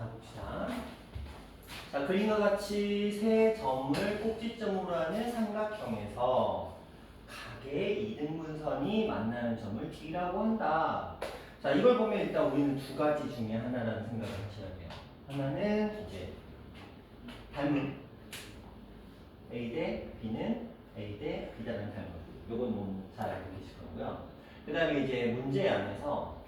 자, 봅시다. 자, 그림과 같이 세 점을 꼭지점으로 하는 삼각형에서 각의 이등분선이 만나는 점을 D라고 한다. 자, 이걸 보면 일단 우리는 두 가지 중에 하나라는 생각을 하셔야 돼요. 하나는 이제 닮은 A 대 B는 A 대 B다는 닮은. 요건 뭐 잘 알고 계실 거고요. 그 다음에 이제 문제 안에서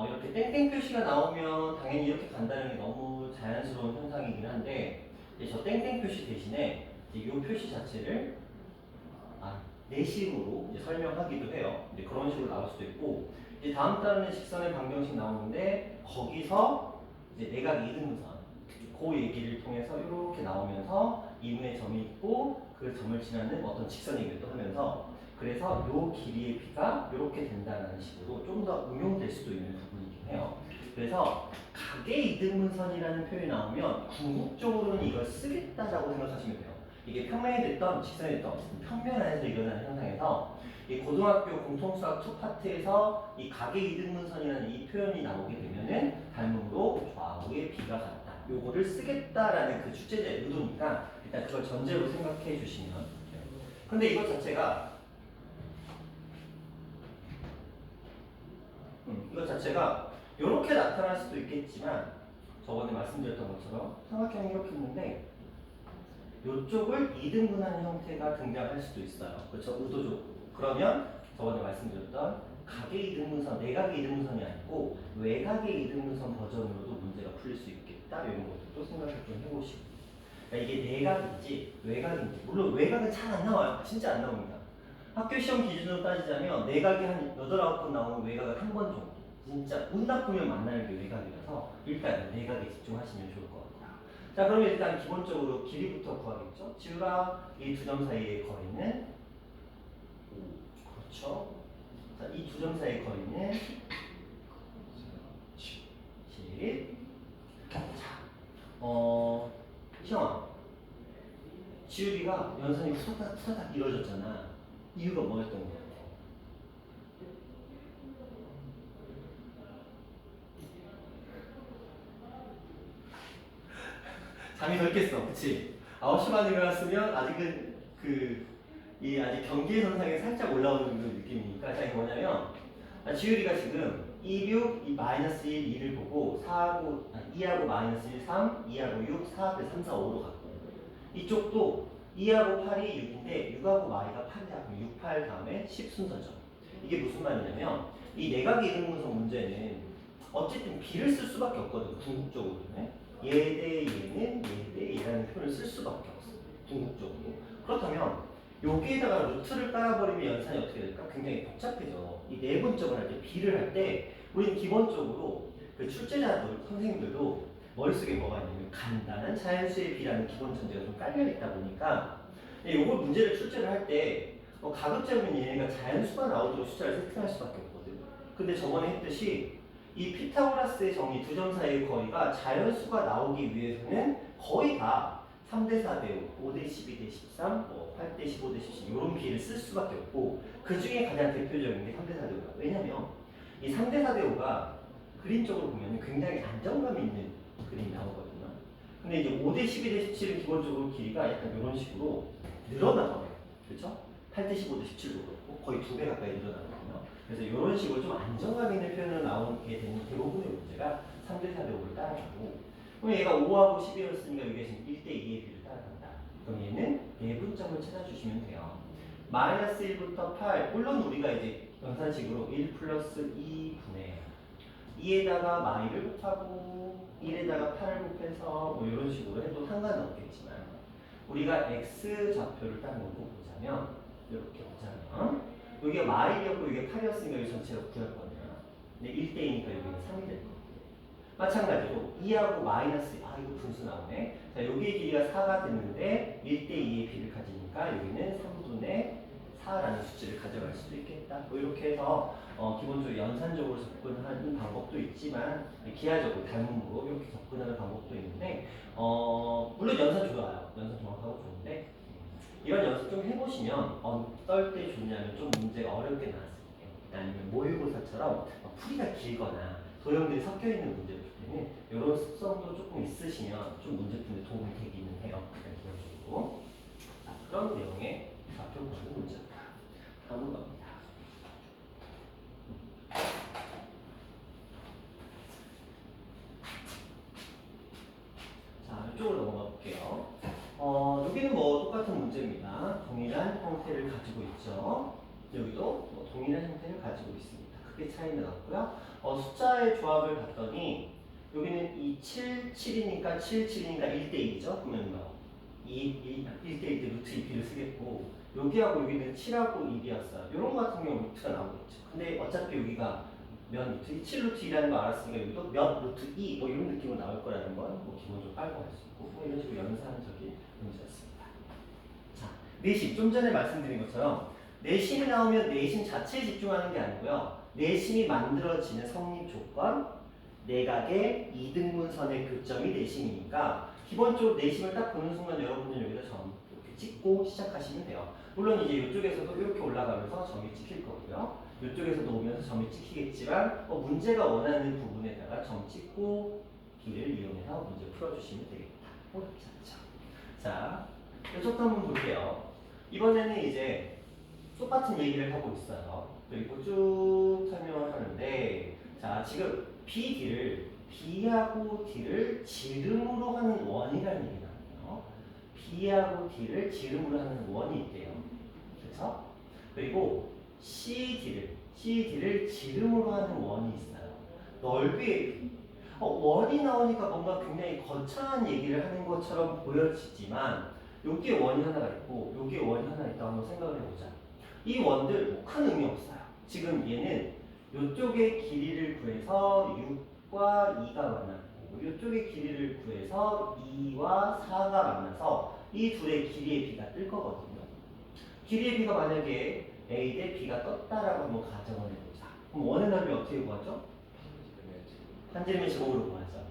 이렇게 땡땡 표시가 나오면 당연히 이렇게 간다는 게 너무 자연스러운 현상이긴 한데 이제 저 땡땡 표시 대신에 이제 이 표시 자체를 내식으로 이제 설명하기도 해요. 이제 그런 식으로 나올 수도 있고 이제 다음 달에는 직선의 방정식 나오는데 거기서 이제 내각 이등분선 그 얘기를 통해서 이렇게 나오면서 이분의 점이 있고 그 점을 지나는 어떤 직선 얘기도 하면서 그래서 요 길이의 비가 이렇게 된다는 식으로 좀 더 응용될 수도 있는 부분이긴 해요. 그래서 각의 이등분선이라는 표현이 나오면 궁극적으로는 이걸 쓰겠다라고 생각하시면 돼요. 이게 평면이 됐던 직선이 됐던 평면 안에서 일어나는 현상에서 이 고등학교 공통수학 2파트에서 이 각의 이등분선이라는 이 표현이 나오게 되면은 닮음으로 좌우의 비가 같다. 요거를 쓰겠다라는 그 출제자의 의도니까 일단 그걸 전제로 생각해 주시면 돼요. 근데 이것 자체가 이렇게 나타날 수도 있겠지만 저번에 말씀드렸던 것처럼 삼각형이 이렇게 있는데 이쪽을 이등분하는 형태가 등장할 수도 있어요. 그렇죠? 의도적으로. 그러면 저번에 말씀드렸던 각의 이등분선, 내각의 이등분선이 아니고 외각의 이등분선 버전으로도 문제가 풀릴 수 있겠다. 이런 것들도 생각을 좀 해보시고. 그러니까 이게 내각인지 외각인지 물론 외각은 잘 안 나와요. 진짜 안 나옵니다. 학교 시험 기준으로 따지자면 내각이 한 8, 9번 나오는 외각은 한 번 정도. 진짜 운 나쁘면 만나는 게 외각이라서 일단 내각에 집중하시면 좋을 것 같아요. 자, 그러면 일단 기본적으로 길이부터 구하겠죠. 지우가 이 두 점 사이의 거리는 5. 그렇죠. 자, 이 두 점 사이의 거리는 10. 자, 시영아. 지우리가 연산이 후다닥 후다닥 이루어졌잖아. 이유가 뭐였던 것 같아? 잠이 덜 깼어, 그치? 9시 반에 일어났으면 아직은 이 아직 경계 선상에 살짝 올라오는 그런 느낌이니까. 자, 이게 뭐냐면 지율이가 지금 2, 6, 이 마이너스 1, 2를 보고 2하고 마이너스 1, 3, 2하고 6, 4, 3, 4, 5로 갔고 이쪽도 2하고 8이 6인데 6하고 마이가 8이야. 6, 8 다음에 10 순서죠. 이게 무슨 말이냐면 이 내각의 이등분선 문제는 어쨌든 비를 쓸 수밖에 없거든. 궁극적으로는 얘 대 얘는 얘 대 얘라는 표현을 쓸 수밖에 없어. 궁극적으로. 그렇다면 여기에다가 루트를 깔아버리면 연산이 어떻게 될까? 굉장히 복잡해져. 이 내분점을 할 때 비를 할 때 우리는 기본적으로 그 출제자들 선생님들도 머릿속에 뭐가 있냐면 간단한 자연수의 비라는 기본 전제가 좀 깔려 있다 보니까 요걸 문제를 출제를 할 때 가급적이면 얘네가 자연수가 나오도록 숫자를 세팅할 수밖에 없거든. 근데 저번에 했듯이 이 피타고라스의 정의 두 점 사이의 거리가 자연수가 나오기 위해서는 거의 다 3대 4대 5, 5대 12 대 13, 8대 15 대 17 이런 비를 쓸 수밖에 없고 그 중에 가장 대표적인 게 3대 4대 5가 왜냐면 이 3대 4대 5가 그림적으로 보면 굉장히 안정감 있는 그림이 나오거든요. 근데 이제 5대 12 대 17은 기본적으로 길이가 약간 이런 식으로 늘어나거든요. 그렇죠? 8대 15 대 17도 그렇고 거의 2배 가까이 늘어나거든요. 그래서 이런 식으로 좀 안정감 있는 표현을 나오게 되는 대부분의 문제가 3대 4대 5를 따라가고 그럼 얘가 5하고 10이었으니까 여기에 지금 1대 2의 비를 따라간다. 그럼 얘는 내분점을 찾아주시면 돼요. 마이너스 1부터 8 물론 우리가 이제 연산식으로 1 플러스 2분의 2에다가 마이를 곱하고 1에다가 8을 곱해서 뭐 이런 식으로 해도 상관은 없겠지만 우리가 x 좌표를 딱 놓고 보자면 이렇게 보자면 여기가 마이였고 이게 8이었으니까 이 전체가 9였거든요. 근데 1대2니까 여기는 3이 될 거고 마찬가지로 2하고 마이너스 이거 분수 나오네. 자, 여기의 길이가 4가 됐는데 1대2의 비를 가지니까 여기는 3분의 4라는 수치를 가져갈 수도 있겠다. 뭐 이렇게 해서 기본적으로 연산적으로 접근하는 방법도 있지만 기하적으로 닮음으로 이렇게 접근하는 방법도 있는데 물론 연산 좋아요. 연산 정확하고 좋은데 이런 연습 좀 해보시면 어떨 때 좋냐면 좀 문제가 어렵게 나왔을 때 아니면 모의고사처럼 풀이가 길거나 도형들이 섞여 있는 문제이기 때문에 이런 습성도 조금 있으시면 좀 문제 푸는데 도움이 되기는 해요. 기본적으로. 자, 그런 내용의 좌표 보는 문제입니다. 다음 갑니다. 자, 이쪽으로 넘어가 볼게요. 여기는 뭐 똑같은 문제입니다. 동일한 형태를 가지고 있죠. 여기도 뭐 동일한 형태를 가지고 있습니다. 크게 차이는 없고요. 숫자의 조합을 봤더니 여기는 이 7, 7이니까 7, 7이니까 1대1이죠. 그러면 뭐 1대1 때 루트 2p를 쓰겠고 여기하고 여기는 7하고 1이었어요. 이런 거 같은 경우 루트가 나오겠죠. 근데 어차피 여기가 몇 루트 7 루트 2라는 거 알았으니까 여기도 몇 루트 2 뭐 이런 느낌으로 나올 거라는 건 뭐 기본적으로 빨고 할 수 있고 뭐 이런 식으로 연산적인 문제였습니다. 자, 내심 좀 전에 말씀드린 것처럼 내심이 나오면 내심 자체에 집중하는 게 아니고요. 내심이 만들어지는 성립 조건 내각의 이등분선의 교점이 내심이니까 기본적으로 내심을 딱 보는 순간 여러분들 여기다 점 이렇게 찍고 시작하시면 돼요. 물론 이제 이쪽에서도 이렇게 올라가면서 점이 찍힐 거고요. 이쪽에서도 오면서 점이 찍히겠지만 문제가 원하는 부분에다가 점 찍고 길을 이용해서 문제 풀어주시면 되겠다. 어렵지 않죠. 자, 이쪽도 한번 볼게요. 이번에는 이제 똑같은 얘기를 하고 있어요. 그리고 쭉 설명을 하는데 자, 지금 B하고 D를 지름으로 하는 원이라는 얘기 나와요. B하고 D를 지름으로 하는 원이 있대요. 그렇죠? 그리고 CD를 지름으로 하는 원이 있어요. 넓이의 B. 원이 나오니까 뭔가 굉장히 거창한 얘기를 하는 것처럼 보여지지만 여기에 원이 하나가 있고 여기에 원이 하나 있다고 한번 생각을 해보자. 이 원들 뭐 큰 의미 없어요. 지금 얘는 이쪽의 길이를 구해서 6과 2가 만났고 이쪽의 길이를 구해서 2와 4가 만나서 이 둘의 길이의 비가 뜰 거거든요. 길이의 비가 만약에 A 대 B가 떴다라고 한번 가정을 해보자. 그럼 원의 넓이 어떻게 구하죠? 한지름의 제곱으로 구하죠.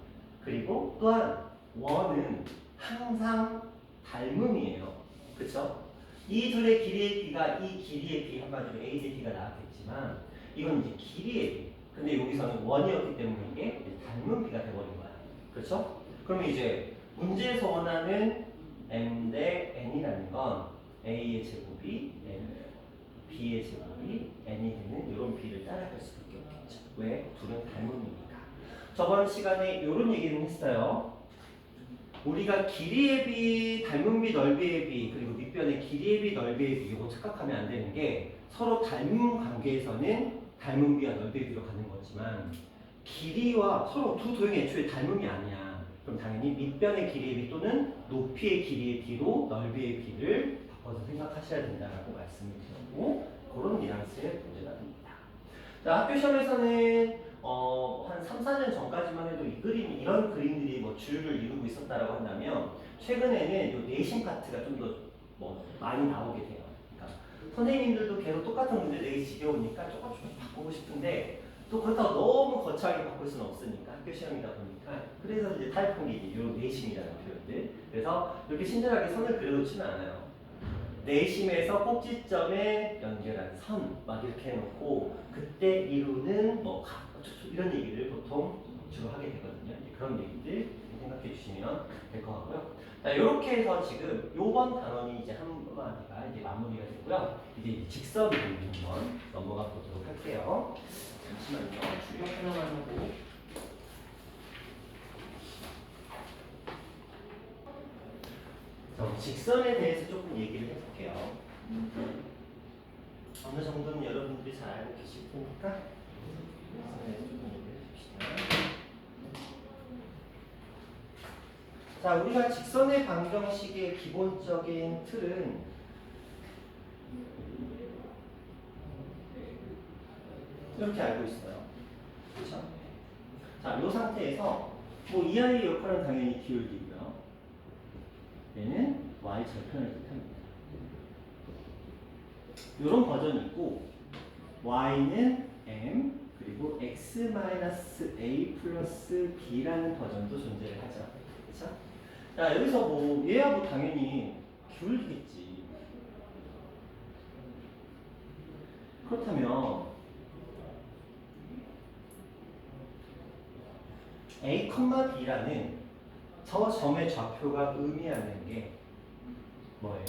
그리고 또한 원은 항상 닮음이에요. 그쵸? 이 둘의 길이의 비가 이 길이의 비 한마디로 A 대 B가 나왔겠지만 이건 이제 길이의 비. 근데 여기서는 원이었기 때문에 이게 닮은 비가 돼버린 거야. 그렇죠? 그러면 이제 문제에서 원하는 M 대 N이라는 건 A의 제곱이 N, B의 제곱이 N이 되는 이런 비를 따라갈 수밖에 없겠죠. 왜? 둘은 닮음이니까. 저번 시간에 이런 얘기를 했어요. 우리가 길이의 비, 닮은 비, 넓이의 비, 그리고 밑변의 길이의 비, 넓이의 비 이거 착각하면 안 되는 게 서로 닮은 관계에서는 닮은 비와 넓이의 비로 가는 거지만 길이와 서로 두 도형이 애초에 닮음이 아니야. 그럼 당연히 밑변의 길이의 비 또는 높이의 길이의 비로 넓이의 비를 바꿔서 생각하셔야 된다라고 말씀을 드렸고 그런 뉘앙스의 문제가 됩니다. 자, 학교 시험에서는 한 3, 4년 전까지만 해도 이런 그림들이 뭐 주를 이루고 있었다라고 한다면 최근에는 이 내심 파트가 좀 더 뭐 많이 나오게 돼요. 그러니까 선생님들도 계속 똑같은 문제 내기 지겨우니까 조금씩 바꾸고 싶은데 또 그렇다고 너무 거창하게 바꿀 수는 없으니까 학교 시험이다 보니까 그래서 이제 타입한 게 이런 내심이라는 표현들. 그래서 이렇게 친절하게 선을 그려놓지는 않아요. 내심에서 꼭지점에 연결한 선 막 이렇게 해놓고 그때 이루는 뭐 각 이런 얘기를 보통 주로 하게 되거든요. 그런 얘기들 생각해 주시면 될 것 같고요. 자, 이렇게 해서 지금 요번 단원이 이제 한 마디가 이제 마무리가 됐고요. 이제 직선으로 한번 넘어가 보도록 할게요. 잠시만요. 출력 하나만 하고. 직선에 대해서 조금 얘기를 해볼게요. 어느 정도는 여러분들이 잘 알고 계실 테니까 직선에 대해서 조금 얘기를 해봅시다. 자, 우리가 직선의 방정식의 기본적인 틀은 이렇게 알고 있어요. 그렇죠? 자, 이 상태에서 뭐 이 아이의 역할은 당연히 기울기고요. 얘는 y 절편을 뜻합니다. 이런 버전이 있고 y는 m 그리고 x-a 플러스 b라는 버전도 존재를 하죠. 그렇죠? 자, 여기서 뭐 얘야 뭐 당연히 기울기겠지. 그렇다면 A, B라는 저 점의 좌표가 의미하는 게 뭐예요?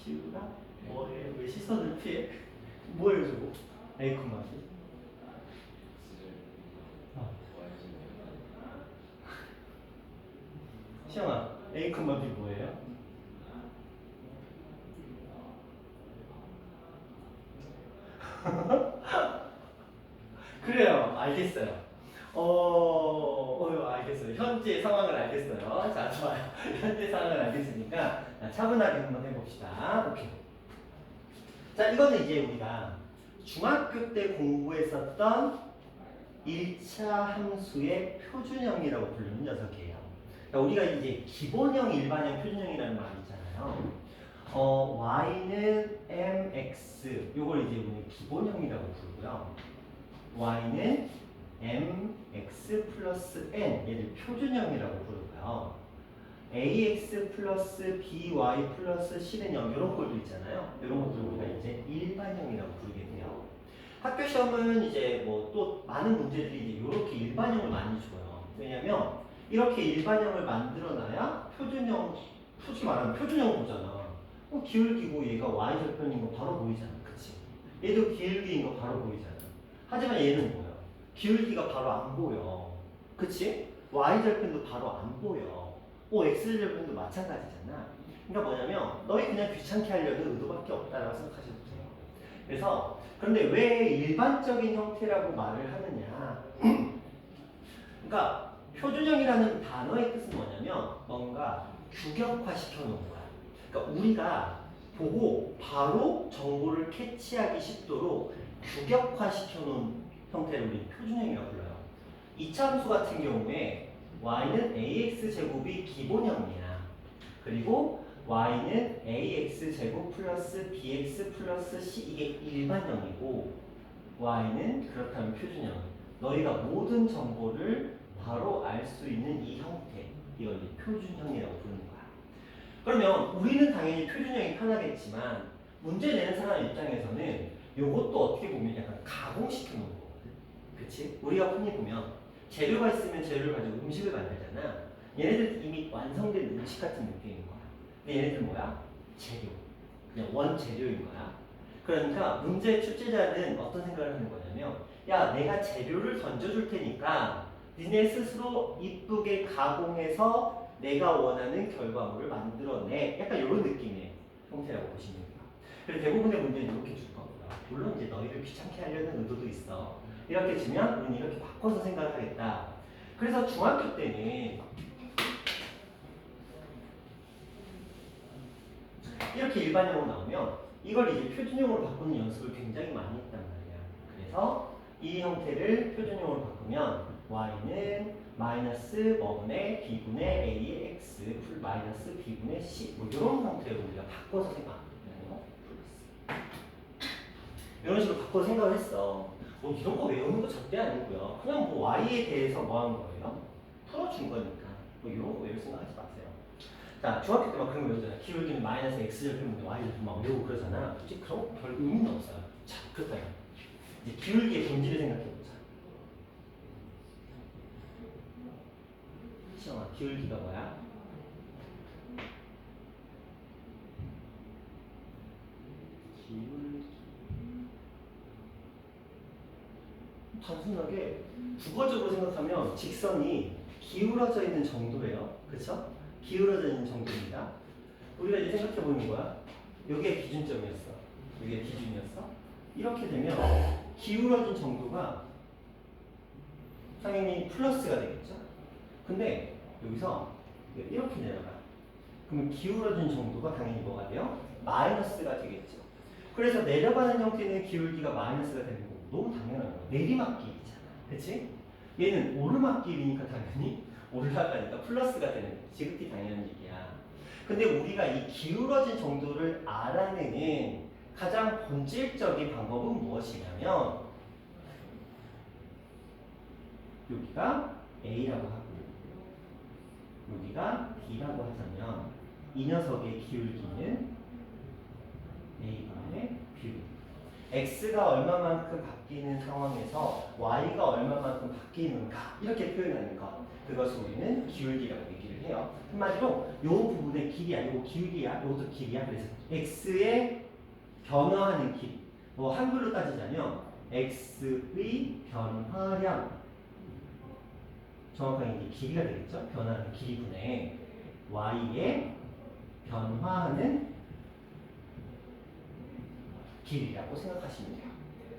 지우가? 뭐예요? 왜 시선을 피해? 뭐예요 저거? A, B? 시영아, A, B 뭐예요? 그래요, 알겠어요. 알겠어요. 현재 상황을 알겠어요. 자, 좋아요. 현재 상황을 알겠으니까 차분하게 한번 해봅시다. 오케이. 자, 이거는 이제 우리가 중학교 때 공부했었던 1차 함수의 표준형이라고 부르는 녀석이에요. 그러니까 우리가 이제 기본형, 일반형, 표준형이라는 말이 있잖아요. y는 mx, 요걸 이제 우리는 기본형이라고 부르고요. y는 mx 플러스 n, 얘를 표준형이라고 부르고요. ax 플러스 by 플러스 c는 0, 이런 것도 있잖아요. 이런 것들 우리가 이제 일반형이라고 부르게 돼요. 학교 시험은 이제 뭐 또 많은 문제들이 이제 이렇게 일반형을 많이 줘요. 왜냐면 이렇게 일반형을 만들어놔야 표준형, 솔직히 말하면 표준형 보잖아. 기울기고 얘가 y절편인 거 바로 보이잖아. 그치? 얘도 기울기인 거 바로 보이잖아. 하지만 얘는 뭐야? 기울기가 바로 안 보여. 그치? y절편도 바로 안 보여. x절편도 마찬가지잖아. 그러니까 뭐냐면 너희 그냥 귀찮게 하려는 의도밖에 없다라고 생각하셔도 돼요. 그래서 그런데 왜 일반적인 형태라고 말을 하느냐? 그러니까 표준형이라는 단어의 뜻은 뭐냐면 뭔가 규격화시켜 놓은 거야. 그러니까 우리가 보고 바로 정보를 캐치하기 쉽도록 규격화시켜 놓은 형태를 우리 표준형이라고 불러요. 이차함수 같은 경우에 y는 ax제곱이 기본형이야. 그리고 y는 ax제곱 플러스 bx 플러스 c, 이게 일반형이고, y는 그렇다면 표준형. 너희가 모든 정보를 바로 알 수 있는 이 형태, 이걸 표준형이라고 부르는 거야. 그러면 우리는 당연히 표준형이 편하겠지만 문제 내는 사람 입장에서는 이것도 어떻게 보면 약간 가공시켜 놓은 거거든. 그치? 우리가 흔히 보면 재료가 있으면 재료를 가지고 음식을 만들잖아. 얘네들 이미 완성된 음식 같은 느낌인 거야. 근데 얘네들 뭐야? 재료. 그냥 원재료인 거야. 그러니까 문제 출제자는 어떤 생각을 하는 거냐면, 야, 내가 재료를 던져줄 테니까 니네 스스로 이쁘게 가공해서 내가 원하는 결과물을 만들어내. 약간 이런 느낌의 형태라고 보시면 돼요. 그래서 대부분의 문제는 이렇게 줄 겁니다. 물론 이제 너희를 귀찮게 하려는 의도도 있어. 이렇게 주면 우리는 이렇게 바꿔서 생각을 하겠다. 그래서 중학교 때는 이렇게 일반형으로 나오면 이걸 이제 표준형으로 바꾸는 연습을 굉장히 많이 했단 말이야. 그래서 이 형태를 표준형으로 바꾸면 y는 마이너스 뭐분의 b분의 ax 마이너스 b분의 c, 뭐 이런 형태로 우리가 바꿔서 생각하는 거 이런 식으로 바꿔서 생각을 했어. 뭐 이런 거 외우는 거 절대 아니고요. 그냥 뭐 y에 대해서 뭐 한 거예요? 풀어준 거니까 뭐 이런 거 외울 생각하지 마세요. 자, 중학교 때 막 그런 거 외우잖아. 기울기는 마이너스 x절편인데 y절편 막 외우고 그러잖아. 솔직히 그런 거 별 의미는 없어요. 자, 그렇다면 이제 기울기의 본질을 생각해보자. 시영아, 기울기가 뭐야? 기울기. 단순하게 국어적으로 생각하면 직선이 기울어져 있는 정도예요. 그쵸? 기울어져 있는 정도입니다. 우리가 이제 생각해 보는 거야. 이게 기준점이었어. 이게 기준이었어. 이렇게 되면 기울어진 정도가 당연히 플러스가 되겠죠. 근데 여기서 이렇게 내려가. 그러면 기울어진 정도가 당연히 뭐가 돼요? 마이너스가 되겠죠. 그래서 내려가는 형태는 기울기가 마이너스가 되는 거고 너무 당연한 거야. 내리막길이잖아. 그치? 얘는 오르막길이니까 당연히 올라가니까 플러스가 되는 거야. 지극히 당연한 얘기야. 근데 우리가 이 기울어진 정도를 알아내는 가장 본질적인 방법은 무엇이냐면 여기가 A라고 하고 여기가 B라고 하자면 이 녀석의 기울기는 A분의 B. x가 얼마만큼 바뀌는 상황에서 y가 얼마만큼 바뀌는가 이렇게 표현하는 것 그것을 우리는 기울기라고 얘기를 해요. 한마디로 이 부분의 길이야, 이거 길이야, 이것도 길이야. 그래서 x의 변화하는 길이 뭐 한글로 따지자면 x의 변화량 정확하게 이제 길이가 되겠죠. 변화하는 길이분의 y의 변화하는 길이라고 생각하시면 돼요.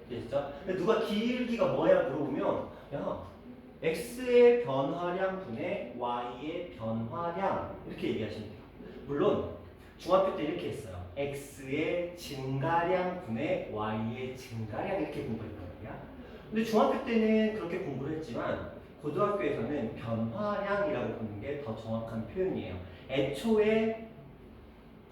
됐죠? 근데 누가 길기가 뭐야 물어보면 야 x의 변화량 분의 y의 변화량 이렇게 얘기하시면 돼요. 물론 중학교 때 이렇게 했어요. x의 증가량 분의 y의 증가량 이렇게 공부했단 말이야. 근데 중학교 때는 그렇게 공부를 했지만 고등학교에서는 변화량이라고 부르는 게 더 정확한 표현이에요. 애초에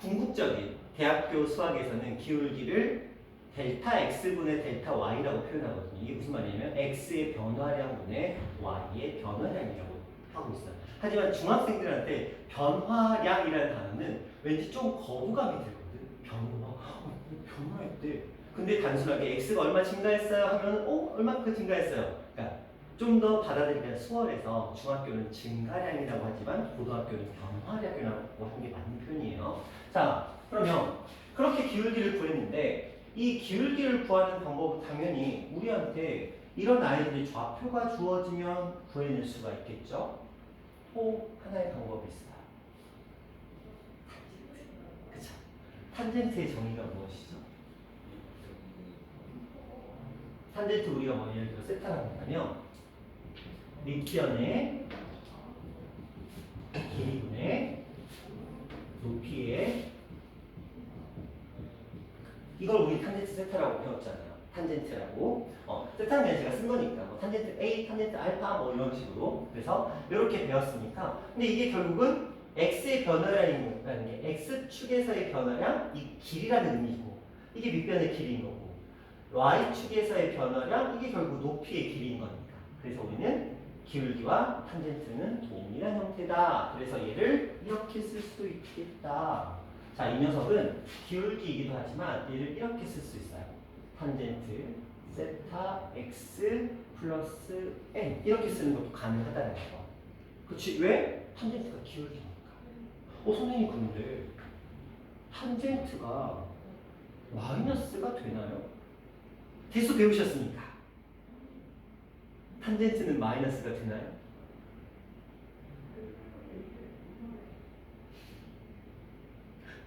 궁극적인 대학교 수학에서는 기울기를 델타 x분의 델타 y라고 표현하거든요. 이게 무슨 말이냐면 x의 변화량분의 y의 변화량이라고 하고 있어요. 하지만 중학생들한테 변화량이라는 단어는 왠지 좀 거부감이 들거든. 변화했대. 근데 단순하게 x가 얼마 증가했어요 하면 얼마큼 증가했어요. 그러니까 좀 더 받아들이기가 수월해서 중학교는 증가량이라고 하지만 고등학교는 변화량이라고 하는 게 맞는 표현이에요. 자, 그러면 그렇게 기울기를 구했는데 이 기울기를 구하는 방법은 당연히 우리한테 이런 아이들의 좌표가 주어지면 구해낼 수가 있겠죠? 하나의 방법이 있어요. 그쵸? 탄젠트의 정의가 무엇이죠? 탄젠트 우리가 뭐 예를 들어 세타라고 한다면 밑변의 길이분의 높이의 이걸 우리 탄젠트 세타라고 배웠잖아요. 탄젠트라고. 세타는 그냥 제가 쓴 거니까. 뭐 탄젠트 A, 탄젠트 알파 뭐 이런 식으로. 그래서 이렇게 배웠으니까. 근데 이게 결국은 x의 변화량이라는 게 x축에서의 변화량, 이 길이라는 의미고 이게 밑변의 길이인 거고 y축에서의 변화량, 이게 결국 높이의 길이인 거니까. 그래서 우리는 기울기와 탄젠트는 동일한 형태다. 그래서 얘를 이렇게 쓸 수도 있겠다. 자, 이 녀석은 기울기이기도 하지만 얘를 이렇게 쓸 수 있어요. 탄젠트 세타 x 플러스 n 이렇게 쓰는 것도 가능하다는 거. 그렇지? 왜? 탄젠트가 기울기니까. 선생님 근데 탄젠트가 마이너스가 되나요? 대수 배우셨으니까. 탄젠트는 마이너스가 되나요?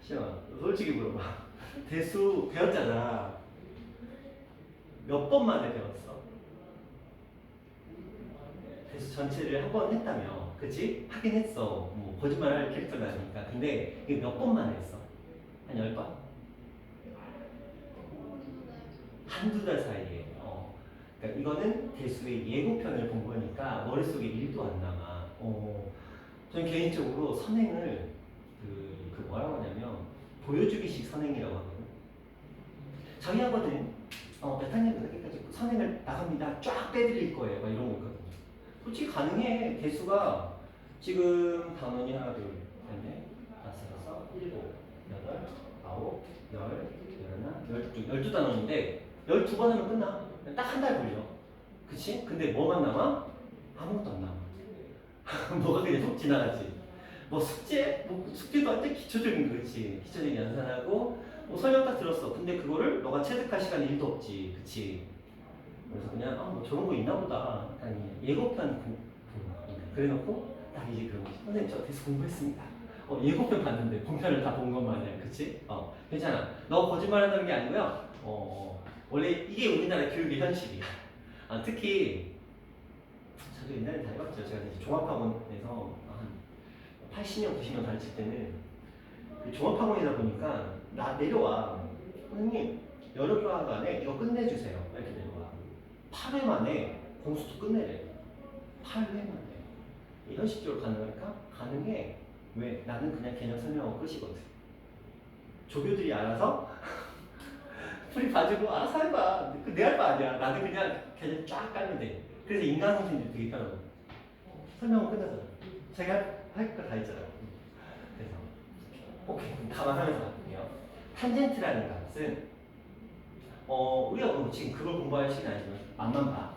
시영아, 솔직히 물어봐. 대수 배웠잖아. 몇 번 만에 배웠어? 대수 전체를 한 번 했다며. 그치? 하긴 했어. 뭐 거짓말할 캐릭터가 아니니까. 근데 이게 몇 번 만에 했어? 한 10번? 한두 달 사이에. 그러니까 이거는 대수의 예고편을 본 거니까 머릿속에 1도 안 남아. 저는 개인적으로 선행을 뭐라고 하냐면 보여주기식 선행이라고 하거든요. 저희 학원은 몇 학년부터 끝까지 선행을 나갑니다. 쫙 빼드릴 거예요. 막 이런 거 있거든요. 솔직히 가능해. 대수가 지금 단원이 하나, 둘, 셋, 넷, 다섯, 여섯, 일곱, 여덟, 아홉, 열, 열두 단원인데 12번 하면 끝나. 딱 한 달 걸려. 그치? 근데 뭐만 남아? 아무것도 안 남아. 뭐가 그냥 속 지나가지. 뭐 숙제도 할 때 기초적인 거지. 기초적인 연산하고 뭐 설명 딱 들었어. 근데 그거를 너가 체득할 시간이 1도 없지. 그치? 그래서 그냥 뭐 저런 거 있나 보다. 아니 예고편 그래놓고 딱 이제 그런 거지. 선생님 저 대수 공부했습니다. 예고편 봤는데 본편을 다 본 것만 아니야. 그치? 괜찮아. 너 거짓말 한다는 게 아니고요. 원래 이게 우리나라 교육의 현실이야. 특히 저도 옛날에 다 해봤죠. 제가 이제 종합학원에서 한 80년, 90년 가르칠 때는 그 종합학원이다 보니까 나 내려와. 선생님 여름방학 안에 이거 끝내주세요. 이렇게 내려와. 8회 만에 공수도 끝내래. 8회 만에. 현실적으로 가능할까? 가능해. 왜? 나는 그냥 개념 설명하고 끝이거든. 조교들이 알아서 풀이 봐주고 알아서 해봐. 내 할 바 아니야. 나는 그냥 개념 쫙 깔면 돼. 그래서 인간 선생님들이 되게 편하고 설명은 끝나잖아. 자기 할 거 다 있잖아요. 그래서 오케이 감안하면서 갈게요. 탄젠트라는 값은 우리가 지금 그걸 공부할 시간이 아니지만 맛만 봐.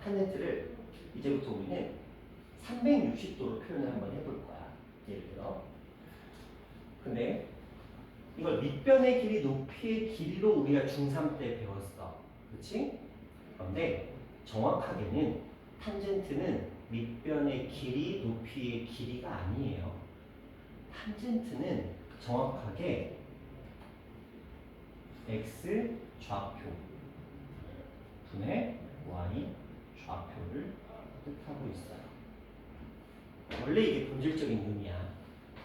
탄젠트를 이제부터 우리는 360도로 표현을 한번 해볼 거야. 예를 들어. 근데 이걸 밑변의 길이, 높이의 길이로 우리가 중3 때 배웠어. 그렇지? 그런데 정확하게는 탄젠트는 밑변의 길이, 높이의 길이가 아니에요. 탄젠트는 정확하게 x 좌표 분의 y 좌표를 뜻하고 있어요. 원래 이게 본질적인 의미야.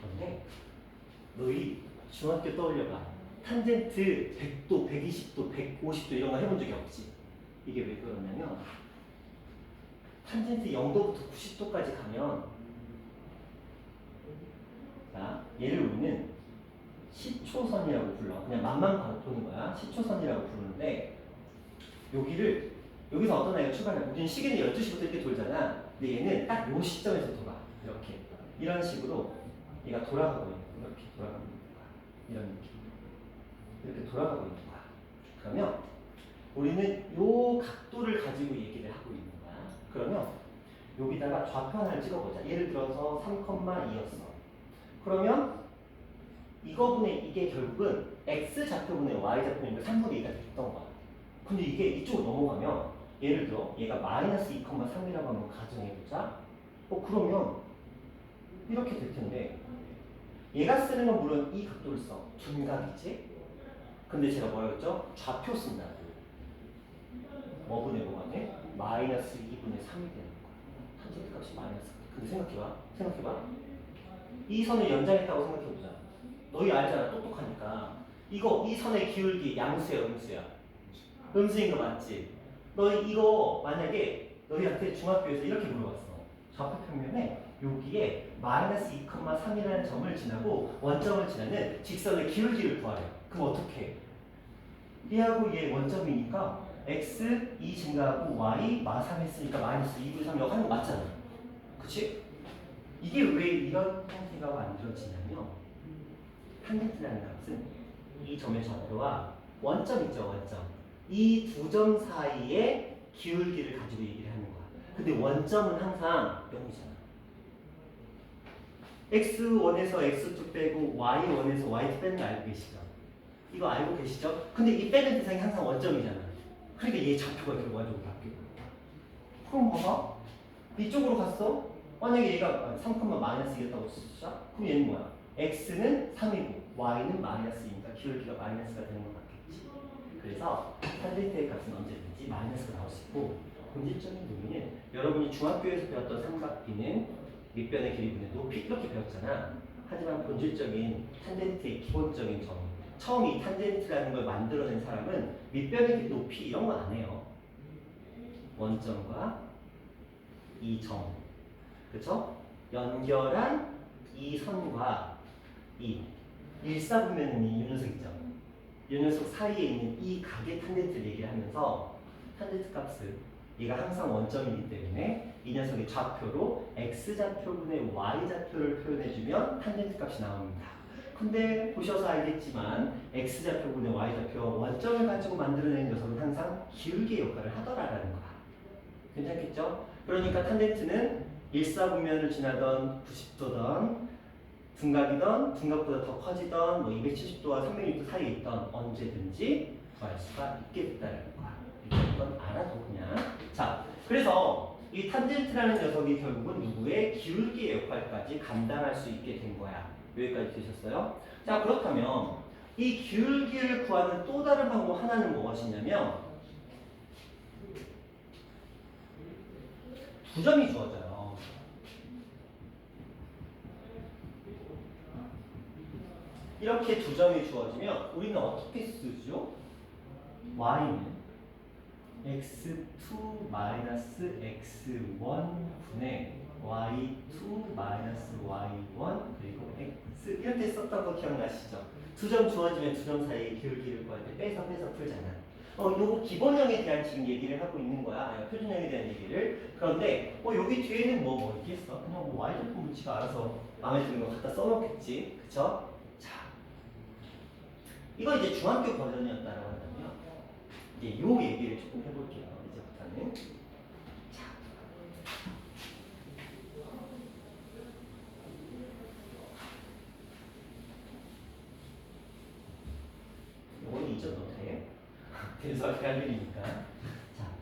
그런데 너희 중학교 떠올려봐. 탄젠트 100도, 120도, 150도 이런 거 해본 적이 없지. 이게 왜 그러냐면 탄젠트 0도부터 90도까지 가면 자, 얘를 우리는 시초선이라고 불러. 그냥 맛만 보는 거야. 시초선이라고 부르는데 여기서 어떤 애가 출발해. 우리는 시계는 12시부터 이렇게 돌잖아. 근데 얘는 딱 요 시점에서 돌아. 이렇게. 이런 식으로 얘가 돌아가고 있는 거야. 이렇게 돌아가고 있는 거야. 이런 느낌. 이렇게 돌아가고 있는 거야. 그러면 우리는 요 각도를 가지고 얘기를 하고 있는 거야. 그러면 여기다가 좌표 하나를 찍어보자. 예를 들어서 3,2였어. 그러면 이게 결국은 x좌표분의 y좌표니까 3분의 2가 됐던 거야. 근데 이게 이쪽으로 넘어가면 예를 들어 얘가 마이너스 2,3이라고 한번 가정해보자. 그러면 이렇게 될 텐데 얘가 쓰는 건 물론 이 각도를 써. 둔각이지? 근데 제가 뭐라고 했죠? 좌표 쓴다고. 뭐분의 뭐가 돼? 마이너스 2분의 3이 되는 거야. 탄젠트 값이 마이너스. 근데 생각해봐. 이 선을 연장했다고 생각해보자. 너희 알잖아. 똑똑하니까. 이 선의 기울기 양수야, 음수야? 음수인 거 맞지? 너희 이거 만약에 너희한테 중학교에서 이렇게 물어봤어. 좌표 평면에 여기에 마이너스 2,3이라는 점을 지나고 원점을 지나는 직선의 기울기를 구하래. 그럼 어떻게 해? 얘하고 얘 원점이니까 x 2 증가하고 y 마3 했으니까 마이너스 2분의 3 이라고 하는 거 맞잖아. 그치? 이게 왜 이런 형태가 만들어지냐면 탄젠트라는 값은 이 점의 좌표와 원점 있죠, 원점. 이 두 점 사이의 기울기를 가지고 얘기를 하는 거야. 근데 원점은 항상 0이잖아. x1에서 x2 빼고 y1에서 y2 빼는 거 알고 계시죠? 이거 알고 계시죠? 근데 이 빼는 대상이 항상 원점이잖아. 그러니까 얘 좌표가 결과적으로 바뀌고. 그럼 봐봐. 이쪽으로 갔어? 만약에 얘가 3, 마이너스 2였다고 치자? 그럼 얘는 뭐야? x는 3이고 y는 마이너스 2니까 기울기가 마이너스가 되는 건 맞겠지. 그래서 탄젠트의 값은 언제든지 마이너스가 나올 수 있고 본질적인 의미는 여러분이 중학교에서 배웠던 삼각비는 밑변의 길이분의 높이 이렇게 배웠잖아. 하지만 본질적인 탄젠트의 기본적인 점 처음 이 탄젠트라는 걸 만들어낸 사람은 밑변의 길이 높이 이런 거 안 해요. 원점과 이 점, 그쵸? 연결한 이 선과 이 일사분면은 이 녀석 있죠? 이 녀석 사이에 있는 이 각의 탄젠트를 얘기를 하면서 탄젠트 값은 얘가 항상 원점이기 때문에 이 녀석의 좌표로 x좌표분의 y좌표를 표현해주면 탄젠트 값이 나옵니다. 근데 보셔서 알겠지만 x좌표분의 y좌표와 원점을 가지고 만들어낸 녀석은 항상 기울기의 역할을 하더라라는 거야. 괜찮겠죠? 그러니까 탄젠트는 일사분면을 지나던 90도던 둔각이던 둔각보다 더 커지던 270도와 360도 사이에 있던 언제든지 구할 수가 있게 됐다는 거야. 이건 알아도 그냥. 자, 그래서 이 탄젠트라는 녀석이 결국은 누구의 기울기의 역할까지 감당할 수 있게 된 거야. 여기까지 되셨어요? 자, 그렇다면 이 기울기를 구하는 또 다른 방법 하나는 무엇이냐면 두 점이 주어져요. 이렇게 두 점이 주어지면 우리는 어떻게 쓰죠? y는 x2 마이너스 x1 분의 y2 마이너스 y1 그리고 x 이렇게 썼던 거 기억나시죠? 두 점 주어지면 두 점 사이의 기울기를 구할 때 빼서 풀잖아. 요거 기본형에 대한 지금 얘기를 하고 있는 거야. 표준형에 대한 얘기를. 그런데 여기 뒤에는 뭐 있겠어? 그냥 y제품 문치가 알아서 마음에 드는 거 갖다 써놓겠지. 그쵸? 자, 이거 이제 중학교 버전이었다라고 한다면 이제 요 얘기를 조금 해볼게요. 이제부터는. 자, 요거는 잊어도 돼. 그래서 대학일이니까. 자,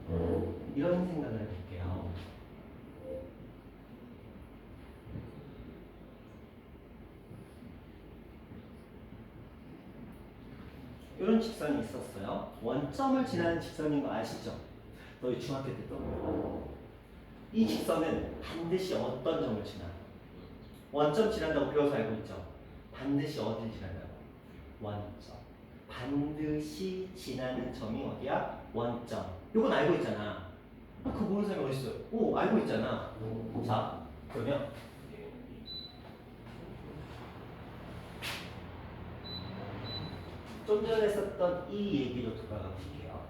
이런 생각을 해볼게요. 이런 직선이 있었어요. 원점을 지나는 직선인 거 아시죠? 너희 중학교 때 또. 이 직선은 반드시 어떤 점을 지나? 원점 지난다고 배워서 알고 있죠? 반드시 어딜 지난다고? 원점. 반드시 지나는 점이 어디야? 원점. 이건 알고 있잖아. 그거 모르는 사람이 어디 있어요? 오, 알고 있잖아. 자, 그러면 좀 전에 썼던 이 얘기로 돌아가 볼게요.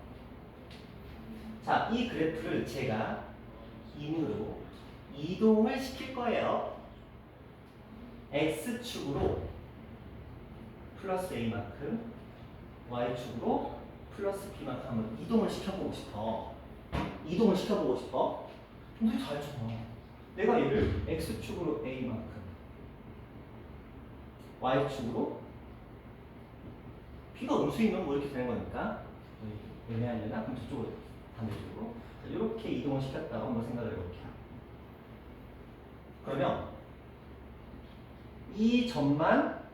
자, 이 그래프를 제가 인으로 이동을 시킬 거예요. X축으로 플러스 A만큼, Y축으로 플러스 B만큼 한번 이동을 시켜보고 싶어. 이동을 시켜보고 싶어? 근데 다 알잖아. 내가 얘를 X축으로 A만큼, Y축으로 B가 음수이면 뭐 이렇게 되는 거니까 애매하려나? 그럼 저쪽으로 반대쪽으로 이렇게 이동을 시켰다고 한번 생각을 해볼게요. 그러면 이 점만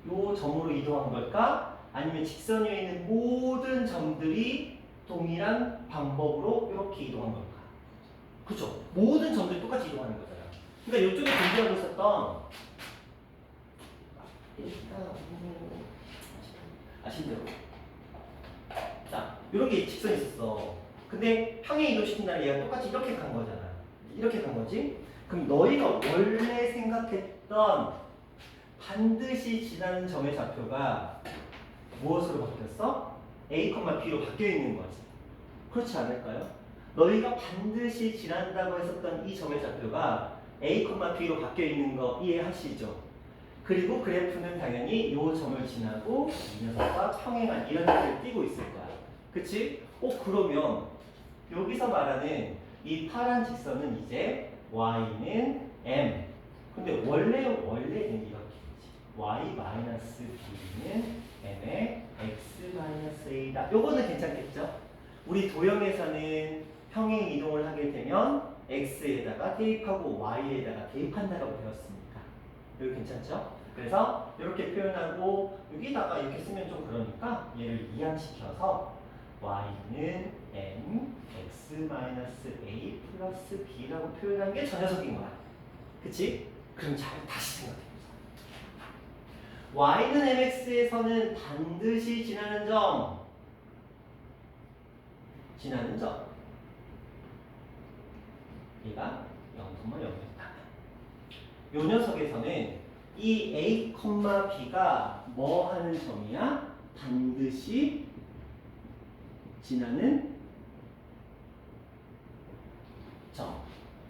요 점으로 이동한 걸까? 아니면 직선 위에 있는 모든 점들이 동일한 방법으로 이렇게 이동한 걸까? 그쵸? 모든 점들이 똑같이 이동하는 거잖아요. 그러니까 이쪽에 존재하고 있었던 아신대로 자, 이런 게 직선이 있었어. 근데 평행 이동시킨다는 얘가 똑같이 이렇게 간 거잖아. 이렇게 간 거지? 그럼 너희가 원래 생각했던 반드시 지나는 점의 좌표가 무엇으로 바뀌었어? A, B로 바뀌어 있는 거지. 그렇지 않을까요? 너희가 반드시 지난다고 했었던 이 점의 좌표가 A, B로 바뀌어 있는 거 이해하시죠? 그리고 그래프는 당연히 이 점을 지나고 이 녀석과 평행한 이런 식을 띄고 있을 거야. 그치? 그러면 여기서 말하는 이 파란 직선은 이제 y는 m. 근데 원래는 이렇게 되지. y-b는 m의 x-a다. 요거는 괜찮겠죠? 우리 도형에서는 평행 이동을 하게 되면 x에다가 대입하고 y에다가 대입한다라고 배웠으니까. 여기 괜찮죠? 그래서 이렇게 표현하고 여기다가 이렇게 쓰면 좀 그러니까 얘를 이항시켜서 y는 m x-a 플러스 b라고 표현한 게 저 녀석인 거야. 그치? 그럼 잘 다시 생각해보자. y는 mx에서는 반드시 지나는 점 얘가 0,0이다. 요 녀석에서는 이 a, b가 뭐 하는 점이야? 반드시 지나는 점.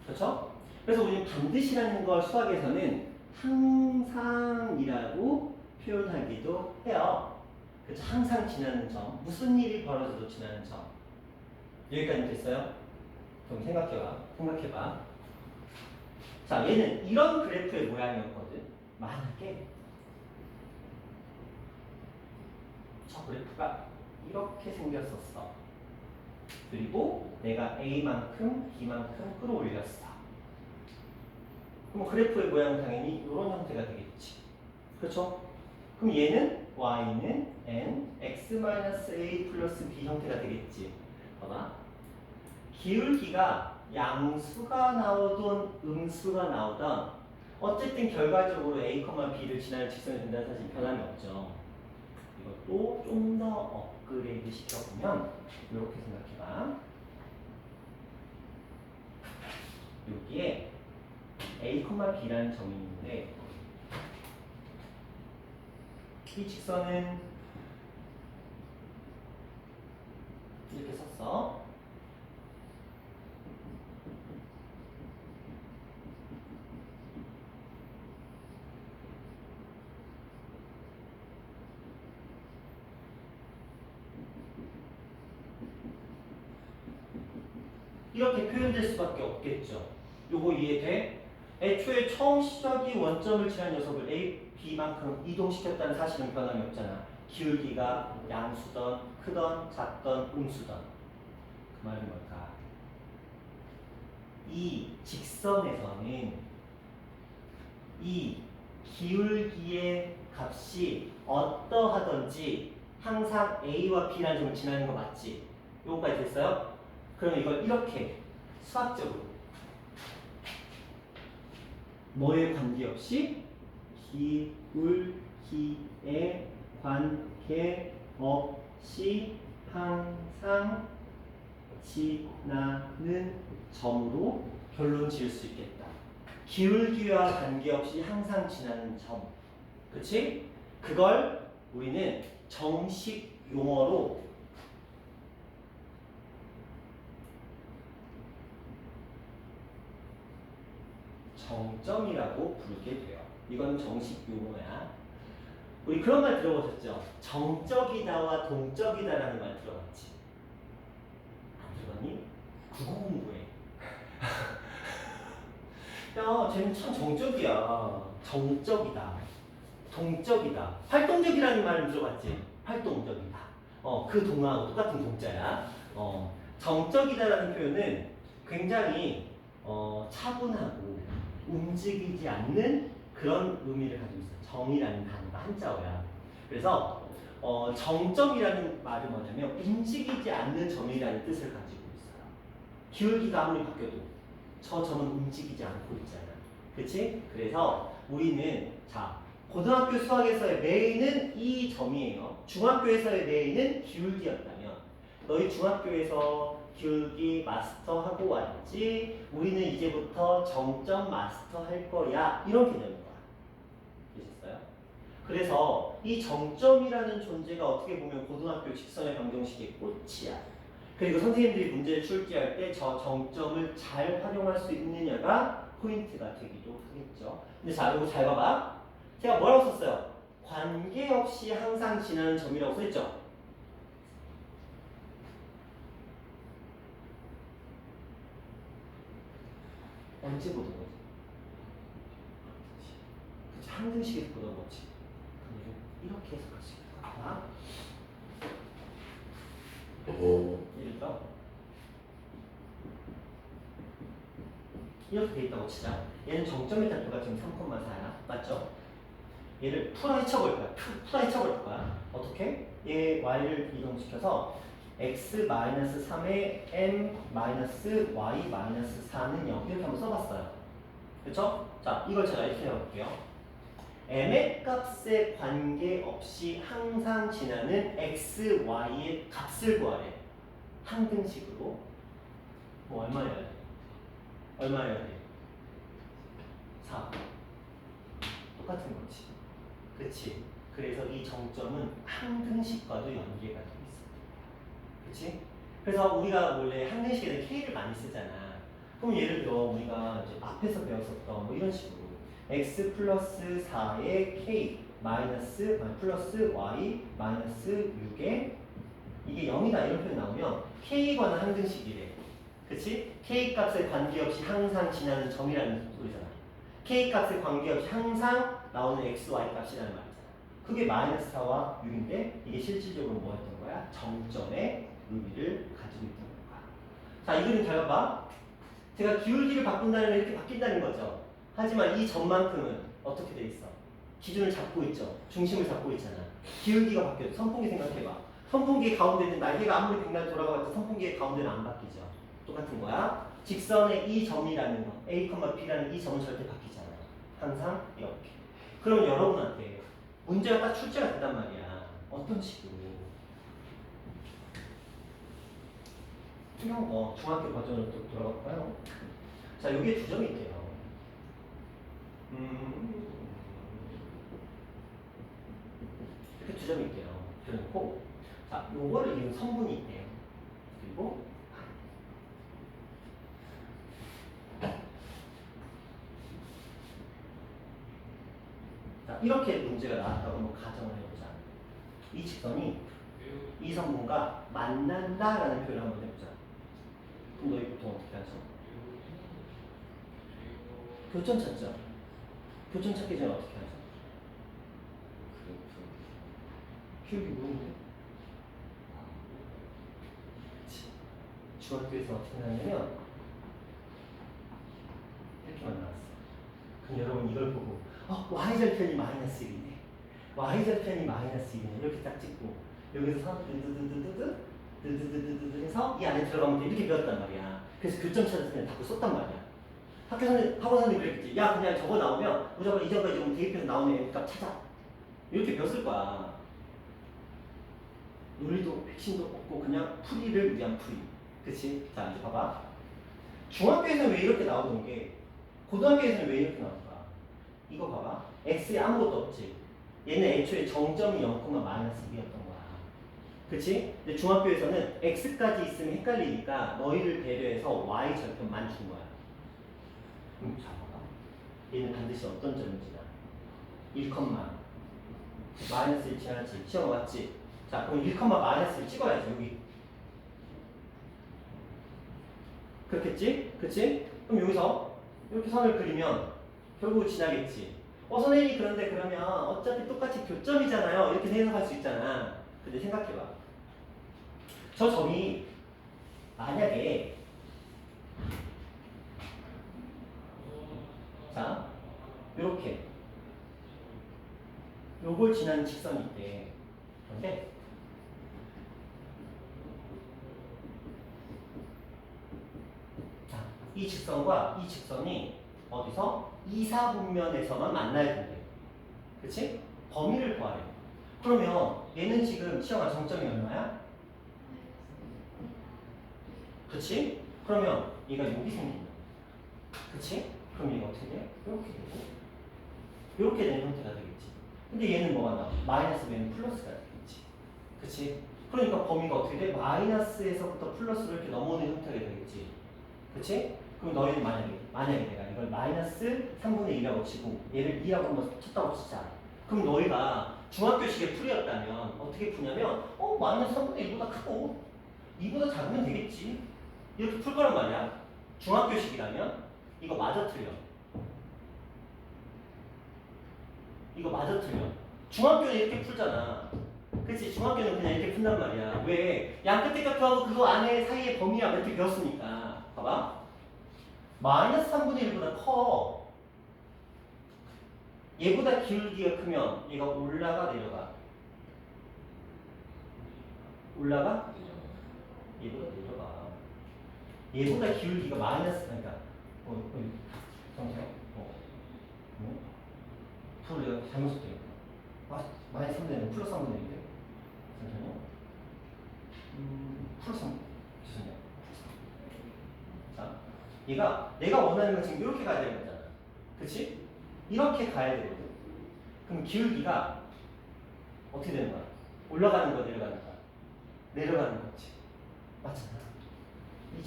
그렇죠? 그래서 우리는 반드시라는 걸 수학에서는 항상이라고 표현하기도 해요. 그렇죠? 항상 지나는 점. 무슨 일이 벌어져도 지나는 점. 여기까지 됐어요? 그럼 생각해봐. 자, 얘는 이런 그래프의 모양이었거든. 만약에 저 그래프가 이렇게 생겼었어. 그리고 내가 A만큼, B만큼 끌어올렸어. 그럼 그래프의 모양은 당연히 이런 형태가 되겠지. 그렇죠? 그럼 얘는 Y는 N, X-A 플러스 B 형태가 되겠지. 봐봐. 기울기가 양수가 나오던 음수가 나오던 어쨌든 결과적으로 A, B를 지나는 직선이 된다는 사실 변함이 없죠. 이것도 좀 더 업그레이드 시켜보면 이렇게 생각해봐. 여기에 A, B라는 점이 있는데 이 직선은 이렇게 썼어. 이렇게 표현될 수밖에 없겠죠. 요거 이해돼? 애초에 처음 시작이 원점을 지난 녀석을 A, B만큼 이동시켰다는 사실은 변함이 없잖아. 기울기가 양수던, 크던, 작던, 음수던. 그 말은 뭘까? 이 직선에서는 이 기울기의 값이 어떠하든지 항상 A와 B라는 점을 지나는 거 맞지? 요거까지 됐어요? 그러면 이걸 이렇게 수학적으로 뭐에 관계없이 기울기에 관계없이 항상 지나는 점으로 결론 지을 수 있겠다. 기울기와 관계없이 항상 지나는 점. 그치? 그걸 우리는 정식 용어로 정점이라고 부르게 돼요. 이건 정식 용어야. 우리 그런 말 들어보셨죠? 정적이다와 동적이다라는 말 들어봤지? 안 들어봤니? 국어 공부해. 야, 쟤는 참 정적이야. 정적이다. 동적이다. 활동적이라는 말을 들어봤지? 활동적이다. 그 동하고 똑같은 동자야. 정적이다라는 표현은 굉장히 차분하고 움직이지 않는 그런 의미를 가지고 있어요. 정이라는 단어가 한자어야. 그래서 정점이라는 말은 뭐냐면 움직이지 않는 점이라는 뜻을 가지고 있어요. 기울기가 아무리 바뀌어도 저 점은 움직이지 않고 있잖아. 그치? 그래서 우리는 자 고등학교 수학에서의 메인은 이 점이에요. 중학교에서의 메인은 기울기였다면 너희 중학교에서 기울기 마스터하고 왔지? 우리는 이제부터 정점 마스터할 거야. 이런 개념인 거야. 되셨어요? 그래서 이 정점이라는 존재가 어떻게 보면 고등학교 직선의 방정식의 꽃이야. 그리고 선생님들이 문제를 출제할 때 저 정점을 잘 활용할 수 있느냐가 포인트가 되기도 하겠죠. 근데 자, 이거 잘 봐봐. 제가 뭐라고 썼어요? 관계없이 항상 지나는 점이라고 써있죠? 언제 보던 거지? 그치, 항등식에서 보던 거지. 이렇게 해석할 수 있을 거야. 예를 들어 이렇게 돼 있다고 치자. 얘는 정점의 각도가 지금 3,4야. 맞죠? 얘를 풀어헤쳐볼 거야. 풀어헤쳐볼 거야. 어떻게? 얘 y를 이동시켜서 x-3에 m-y-4는 0 이렇게 한번 써봤어요. 그쵸? 자, 이걸 제가 이렇게 해볼게요. m의 값에 관계없이 항상 지나는 x, y의 값을 구하래. 항등식으로. 뭐 얼마여야 돼? 얼마여야 돼? 4. 똑같은 거지. 그치? 그래서 이 정점은 항등식과도 연계가 되어 있어. 그치? 그래서 우리가 원래 항등식에는 K를 많이 쓰잖아. 그럼 예를 들어 우리가 이제 앞에서 배웠었던 뭐 이런 식으로 x 플러스 4의 K 마이너스 플러스 Y 마이너스 6에 이게 0이다 이런 표현 나오면 K에 관한 항등식이래. 그치? K 값에 관계없이 항상 지나는 점이라는 소리잖아. K 값에 관계없이 항상 나오는 x, y 값이라는 말이잖아. 그게 마이너스 4와 6인데 이게 실질적으로 뭐였던 거야? 정점의 의미를 가지고 있던 거야. 자, 이 그림 잘 봐봐. 제가 기울기를 바꾼다는 건 이렇게 바뀐다는 거죠. 하지만 이 점만큼은 어떻게 돼 있어? 기준을 잡고 있죠. 중심을 잡고 있잖아. 기울기가 바뀌어도 선풍기 생각해봐. 선풍기의 가운데는 날개가 아무리 백날 돌아가봤자 선풍기의 가운데는 안 바뀌죠. 똑같은 거야. 직선의 이 점이라는 거, A, B라는 이 점은 절대 바뀌지 않아요. 항상 이렇게. 그럼 여러분한테 문제가 딱 출제가 된단 말이야. 어떤 식으로? 이런 거 중학교 버전으로 또 돌아갈까요? 자, 여기에 두 점이 있대요. 이렇게 두 점이 있대요. 그래놓고 자, 요거를 이은 성분이 있대요. 그리고 자, 이렇게 문제가 나왔다고 한번 가정을 해보자. 이 직선이 이 성분과 만난다라는 표현을 한번 해보자. 그럼 너희 보통 어떻게 하지? 교점 찾죠? 교점 찾기 전에 어떻게 하죠? 기억이 뭐는데? 중학교에서 어떻게 하냐면 이렇게만 나왔어. 그럼 여러분 이걸 보고 y절편이 마이너스 1이네. y절편이 마이너스 1이네. 이렇게 딱 찍고 여기서 드드드드드 해서 이 안에 들어가면 돼. 이렇게 배웠단 말이야. 그래서 교점 찾을 때 자꾸 썼단 말이야. 학원 선생님 그랬겠지. 야 그냥 저거 나오면 무조건 이전까지 좀 대입해서 나오는 애값 찾아. 이렇게 배웠을 거야. 논리도 핵심도 없고 그냥 풀이를 위한 풀이. 그치? 자 이제 봐봐. 중학교에서는 왜 이렇게 나오는 게 고등학교에서는 왜 이렇게 나올까? 이거 봐봐. x에 아무것도 없지. 얘는 애초에 정점이 0,-1이었던 거야. 그치? 근데 중학교에서는 x까지 있으면 헷갈리니까 너희를 배려해서 y 절편만 준 거야. 자 봐봐. 얘는 반드시 어떤 점인지다. 1, 마이너스 1 지나치. 시험 왔지? 자 그럼 1, 마이너스 1 찍어야지 여기. 그렇겠지? 그치? 그럼 여기서 이렇게 선을 그리면 결국 지나겠지. 선생님이 그런데 그러면 어차피 똑같이 교점이잖아요. 이렇게 생각할 수 있잖아. 근데 생각해봐. 저 점이 만약에 자 요렇게 요걸 지나는 직선이 있대. 그런데 이 직선과 이 직선이 어디서? 이사분면에서만 만나야 된대. 그치? 범위를 구하래. 그러면 얘는 지금 시험한 정점이 얼마야? 그치? 그러면 얘가 여기 생긴다. 그치? 그럼 얘가 어떻게 돼? 이렇게 되고 이렇게 되는 형태가 되겠지. 근데 얘는 뭐가 나와? 마이너스면 플러스가 되겠지. 그치? 그러니까 범위가 어떻게 돼? 마이너스에서부터 플러스로 이렇게 넘어오는 형태가 되겠지. 그치? 그럼 너희는 만약에 내가 이걸 마이너스 3분의 1이라고 치고 얘를 2라고 한번 쳤다고 치자. 그럼 너희가 중학교식의 풀이었다면 어떻게 푸냐면 마이너스 3분의 1보다 크고 2보다 작으면 되겠지. 이렇게 풀 거란 말이야. 중학교식이라면 이거 마저 틀려. 이거 마저 틀려. 중학교는 이렇게 풀잖아. 그치? 중학교는 그냥 이렇게 푼단 말이야. 왜? 양 끝에 값하고 그거 안에 사이의 범위야. 이렇게 배웠으니까. 봐봐. 마이너스 3분의 1보다 커. 얘보다 기울기가 크면 얘가 올라가 내려가? 올라가? 얘보다 내려가. 얘보다 기울기가 마이너스 그러니까 잠시만. 둘 내가 잘못 썼대요. 마이너스 3분의 1 플러스 3분의 1인데. 잠시만요. 플러스 3. 죄송해요. 자, 얘가 내가 원하는 건 지금 이렇게 가야 되는 거잖아. 그치? 이렇게 가야 되거든. 그럼 기울기가 어떻게 되는 거야? 올라가는 거, 내려가는 거? 내려가는 거지. 맞잖아. 이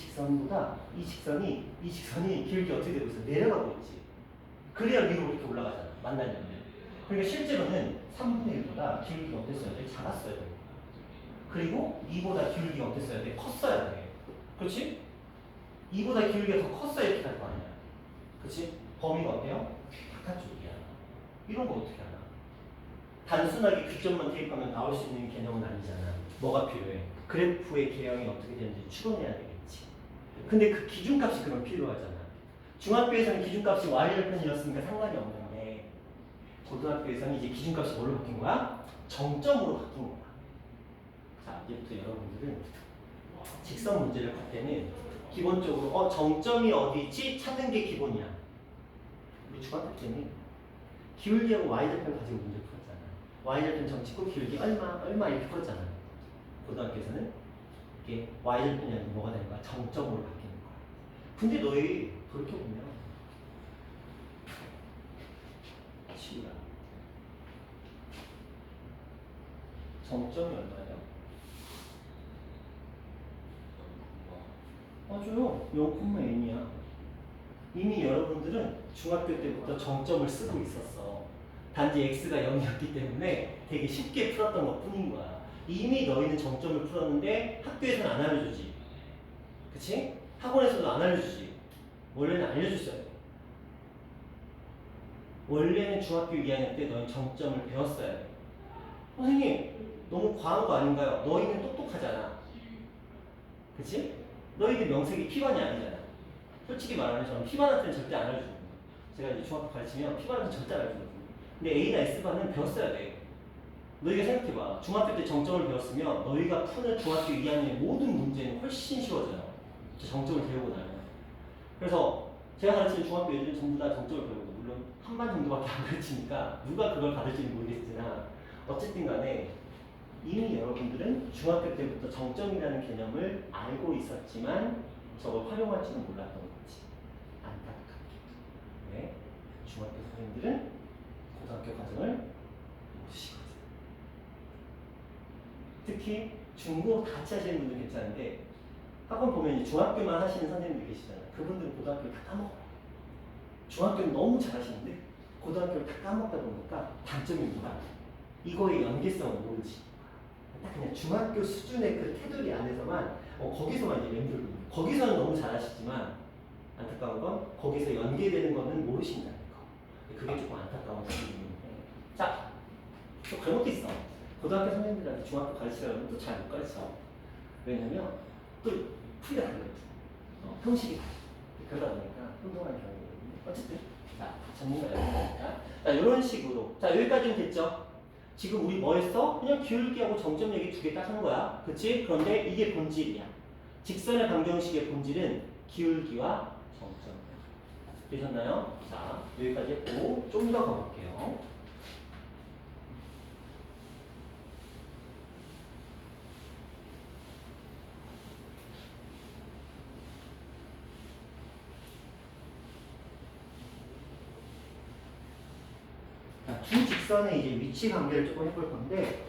직선이 기울기 어떻게 되고 있어? 내려가고 있지. 그래야 위로 이렇게 올라가잖아. 만나려면. 그러니까 실제로는 3분의 1보다 기울기가 어땠어야 돼? 작았어야 돼. 그리고 2보다 기울기가 어땠어야 돼? 컸어야 돼. 그렇지? 2보다 기울기가 더 컸어야 이렇게 갈 거 아니야. 그렇지? 범위가 어때요? 바깥쪽이야. 이런 거 어떻게 하나? 단순하게 규점만 대입하면 나올 수 있는 개념은 아니잖아. 뭐가 필요해? 그래프의 개형이 어떻게 되는지 추론해야 되겠지. 근데 그 기준값이 그럼 필요하잖아. 중학교에서는 기준값이 y절편이었으니까 상관이 없는데 고등학교에서는 이제 기준값이 뭘로 바뀐 거야? 정점으로 바뀐 거야. 자, 이제부터 여러분들은 직선 문제를 풀 때는 기본적으로 정점이 어디 있지? 찾는 게 기본이야. 우리 중학교 때는 기울기하고 y절편 가지고 문제 풀었잖아. y절편 점 찍고 기울기 얼마 이렇게 풀었잖아. 고등학교에서는 이게 y절편이 아니고 뭐가 되는 거야? 정점으로 바뀌는 거야. 근데 너희 돌이켜보면 치우야. 정점이 얼마예요? 맞아요. 0,n이야. 이미 여러분들은 중학교 때부터 정점을 쓰고 있었어. 단지 x가 0이었기 때문에 되게 쉽게 풀었던 것 뿐인 거야. 이미 너희는 정점을 풀었는데 학교에서는 안 알려주지. 그치? 학원에서도 안 알려주지. 원래는 알려줬어야 돼. 원래는 중학교 2학년 때 너희 정점을 배웠어야 돼. 선생님, 너무 과한 거 아닌가요? 너희는 똑똑하잖아. 그치? 너희들 명색이 P반이 아니잖아. 솔직히 말하면 저는 P반한테는 절대 안 알려주거든요. 제가 이제 중학교 가르치면 P반한테는 절대 안 알려주거든요. 근데 A나 S반은 배웠어야 돼. 너희가 생각해봐. 중학교 때 정점을 배웠으면 너희가 푸는 중학교 2학년의 모든 문제는 훨씬 쉬워져요. 정점을 배우고 나면. 그래서 제가 가르치는 중학교 애들은 전부 다 정점을 배우고, 물론 한 반 정도밖에 안 가르치니까 누가 그걸 받을지는 모르겠으나 어쨌든 간에 이미 여러분들은 중학교 때부터 정점이라는 개념을 알고 있었지만 저걸 활용할지는 몰랐던 거지. 안타깝게도. 왜? 중학교 선생님들은 고등학교 과정을 모르시거든. 특히 중고 같이 하시는 분들은 괜찮은데 학원 보면 이제 중학교만 하시는 선생님들 계시잖아요. 그분들은 고등학교를 다 까먹어요. 중학교는 너무 잘하시는데 고등학교를 다 까먹다 보니까 단점입니다. 이거의 연계성을 모르지. 딱 그냥 중학교 수준의 그 테두리 안에서만 거기서만 이제 맴돌고 있는. 거기서는 너무 잘하시지만 안타까운 건 거기서 연계되는 거는 모르신다는 거. 그게 조금 안타까운 부분인데. 자, 또 그런 것도 있어. 고등학교 선생님들한테 중학교 가르치려면 또 잘 못 가르쳐. 왜냐면 또 풀이가 달라요. 형식이 달라요. 그러다 보니까 혼동하는 경우가 있거든요. 어쨌든 자, 전문가 연구니까 자, 이런 식으로 자, 여기까지는 됐죠? 지금 우리 뭐 했어? 그냥 기울기하고 정점 얘기 두 개 딱 한 거야. 그치? 그런데 이게 본질이야. 직선의 방정식의 본질은 기울기와 정점이야. 되셨나요? 자, 여기까지 했고 좀 더 가볼게요. 자, 두 직선의 이제 위치 관계를 조금 해볼 건데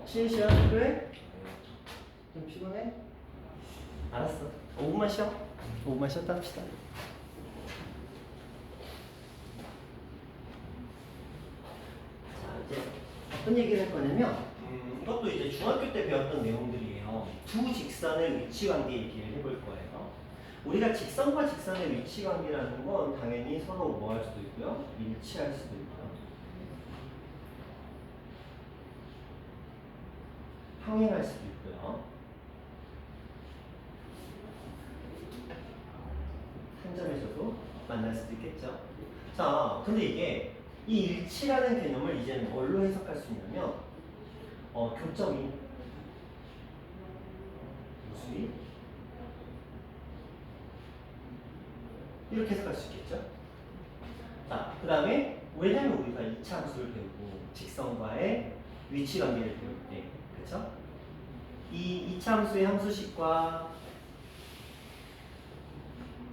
쉬는 시간 필요해? 좀 피곤해? 알았어. 5분만 쉬어. 5분만 쉬었다 합시다. 자, 이제 어떤 얘기를 할 거냐면 이것도 이제 중학교 때 배웠던 내용들이에요. 두 직선의 위치 관계 얘기를 해볼 거예요. 우리가 직선과 직선의 위치 관계라는 건 당연히 서로 뭐 할 수도 있고요. 일치할 수도 있고요. 평행할 수도 있고요. 한 점에서도 만날 수도 있겠죠. 자, 근데 이게 이 일치라는 개념을 이제는 뭘로 해석할 수 있냐면 교점이 무수히 이렇게 해석할 수 있겠죠. 자, 그 다음에 왜냐면 우리가 2차 함수를 배우고 직선과의 위치 관계를 배울 때 그렇죠? 이 2차 함수의 함수식과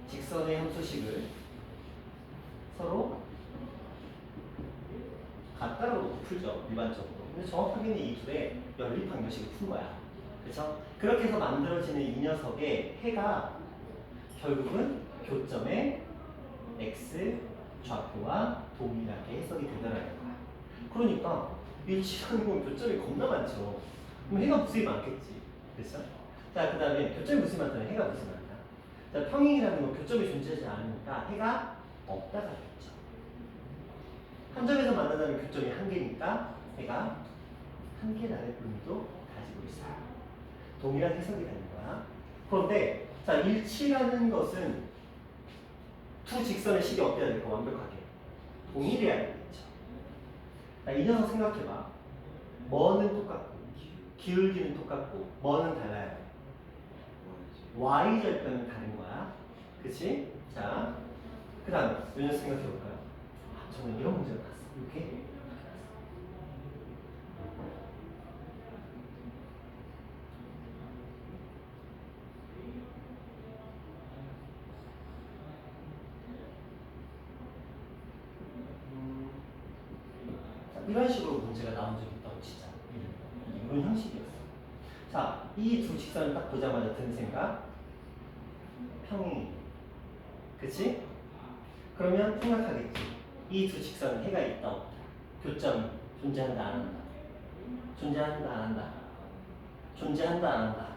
직선의 함수식을 서로 같다고 놓고 풀죠, 일반적으로. 근데 정확하게는 이 둘의 연립 방정식을 푼 거야. 그렇죠? 그렇게 해서 만들어지는 이 녀석의 해가 결국은 교점의 x 좌표와 동일하게 해석이 되더라는 거야. 그러니까 일치하는 건 교점이 겁나 많죠. 그럼 해가 무수히 많겠지. 그렇죠? 자, 그 다음에 교점이 무수히 많다면 해가 무수히 많다. 자, 평행이라는 건 교점이 존재하지 않으니까 해가 없다가 되겠죠. 한 점에서 만나다는 교점이 한 개니까 해가 한 개라는 의미도 가지고 있어요. 동일한 해석이 되는 거야. 그런데 자, 일치라는 것은 두 직선의 식이 어때야 될까? 완벽하게 동일해야 되겠죠. 자, 이 녀석 생각해봐. 뭐는 똑같고 기울기는 똑같고 뭐는 달라요. y절편은 다른 거야. 그치? 자, 그 다음에 이 녀석 생각해볼까요? 저는 이런 문제가 났어. 이렇게 이런 식으로 문제가 나온 적이 있다고 치자. 이런 형식이었어. 자, 이 두 직선을 딱 보자마자 든 생각, 평행. 그치? 그러면 생각하겠지. 이 두 직선은 해가 있다 없다. 교점이 존재한다 안 한다. 존재한다 안 한다. 존재한다 안 한다.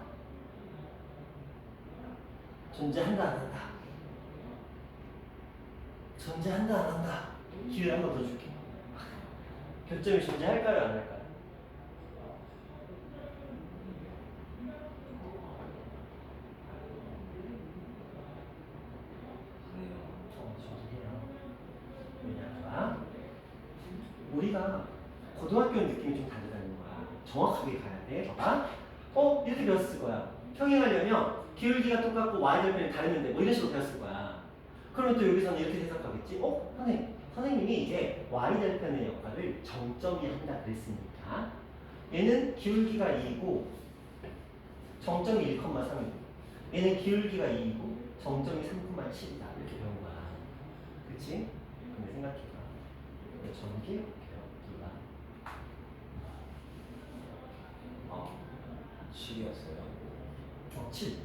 존재한다 안 한다. 존재한다 안 한다. 기회를 한 번 더 줄게. 교점이 존재할까요 안 할까요? 존재해요. 왜냐면 우리가 고등학교 느낌이 좀 다르다는 거야. 정확하게 가야 돼. 봐봐. 이렇게 배웠을 거야. 평행하려면 기울기가 똑같고 y절편이 다르는데 뭐 이런 식으로 배웠을 거야. 그러면 또 여기서는 이렇게 해석하겠지. 선생님이 이제 y절편의 역할을 정점이 한다 그랬으니까 얘는 기울기가 2이고 정점이 1,3이고 얘는 기울기가 2이고 정점이 3,7이다. 이렇게 배운 거야. 그치? 근데 생각해봐. 전기해볼게요. 누가? 7이었어요. 7.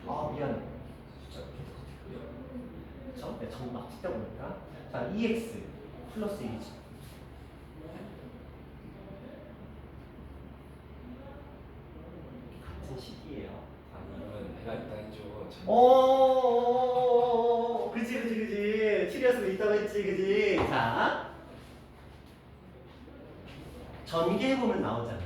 미안해. 숫자 그쵸? 내가 전부 막 찍다 보니까. 자, EX 플러스 1이지. 같은 식이에요. 아니면 해가 있다 했죠. 그치. 7이었으면 있다고 했지, 그치? 자, 전개해보면 나오잖아.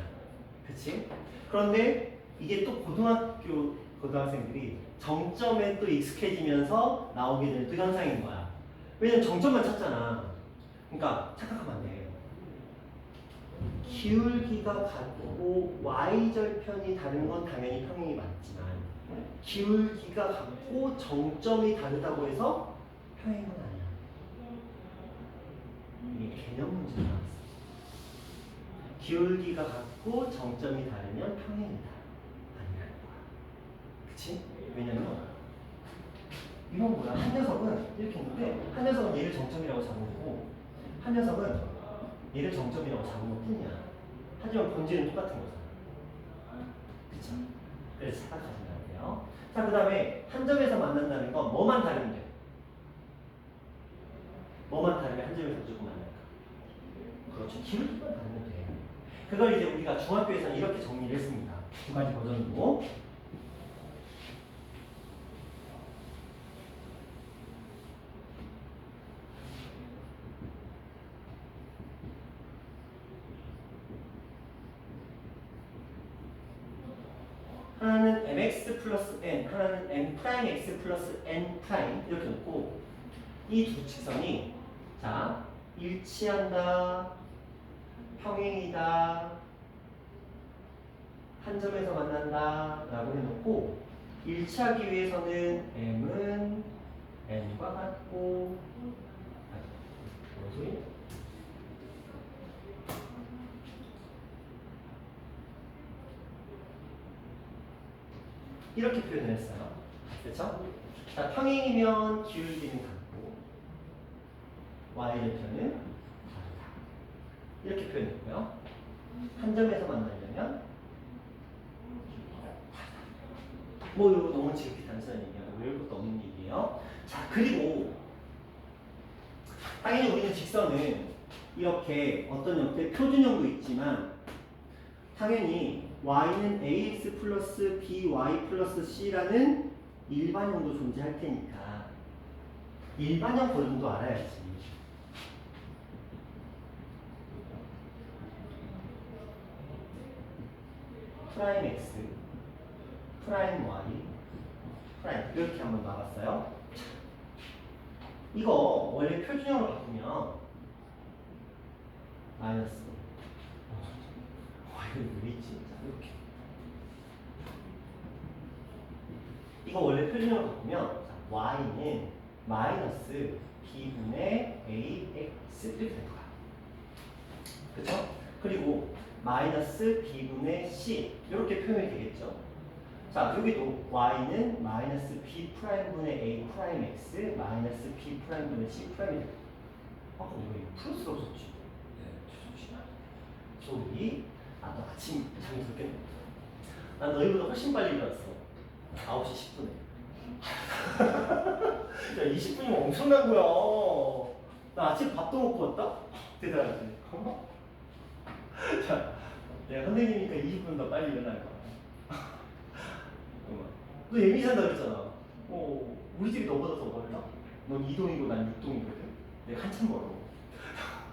그치? 그런데 이게 또 고등학생들이 정점에 또 익숙해지면서 나오게 되는 또 현상인 거야. 왜냐면 정점만 찾잖아. 그러니까 착각하면 안 돼. 기울기가 같고 y절편이 다른 건 당연히 평행이 맞지만 기울기가 같고 정점이 다르다고 해서 평행은 아니야. 이게 개념 문제가 나왔어. 기울기가 같고 정점이 다르면 평행이다. 아니라는 거야. 그치? 왜냐면 이런 거야. 한 녀석은 이렇게 있는데 한 녀석은 얘를 정점이라고 잡은 거고 한 녀석은 얘를 정점이라고 잡은 것 뿐이야. 하지만 본질은 똑같은 거잖아. 그쵸? 그래서 착각하시면 안 돼요. 자, 그 다음에 한 점에서 만난다는 건 뭐만 다르면 돼? 뭐만 다르면 한 점에서 무조건 만날까? 그렇죠. 기울기만 다르면 돼. 그걸 이제 우리가 중학교에서는 이렇게 정리를 했습니다. 두 가지 버전으로. 하나는 mx 플러스 n, 하나는 n 프라임 x 플러스 n 프라임 이렇게 놓고 이 두 직선이 자 일치한다, 평행이다, 한 점에서 만난다 라고 해놓고 일치하기 위해서는 m은 n과 같고 뭔 소리야? 이렇게 표현을 했어요. 그렇죠? 자, 평행이면 기울기는 같고 y절편은 다르다. 이렇게 표현했고요. 한 점에서 만나려면 뭐 이거 너무 지극히 단순한 얘기하고 외울 것도 없는 얘기예요. 자, 그리고 당연히 우리는 직선은 이렇게 어떤 형태 표준형도 있지만 당연히 y는 ax 플러스 by 플러스 c라는 일반형도 존재할 테니까 일반형 버전도 알아야지. 프라임 x, 프라임 y, 프라임 이렇게 한번 나갔어요. 이거 원래 표준형으로 바꾸면 마이너스 y는 왜 있지? 이렇게 이거 원래 표준형으로 바꾸면 y는 마이너스 b분의 ax 이렇게 될 거야. 그쵸? 그리고 마이너스 b분의 c 이렇게 표현이 되겠죠. 자, 여기도 y는 마이너스 b 프라임분의 a 프라임 x 마이너스 b 프라임분의 c 프라임이 되고 아까 이거 플러스가 없었지? 네, 소리. 아, 너 아침 잠이 들겠네. 난 너희보다 훨씬 빨리 일어났어. 9시 10분에. 야, 20분이면 엄청난 거야. 나 아침 밥도 먹고 왔다? 대단하지. 자, 내가 선생님이니까 20분 더 빨리 일어날 거야. 너 예민히 산다 그랬잖아. 우리 집이 너보다 더 멀다? 넌 2동이고 난 6동이거든? 내가 한참 멀어.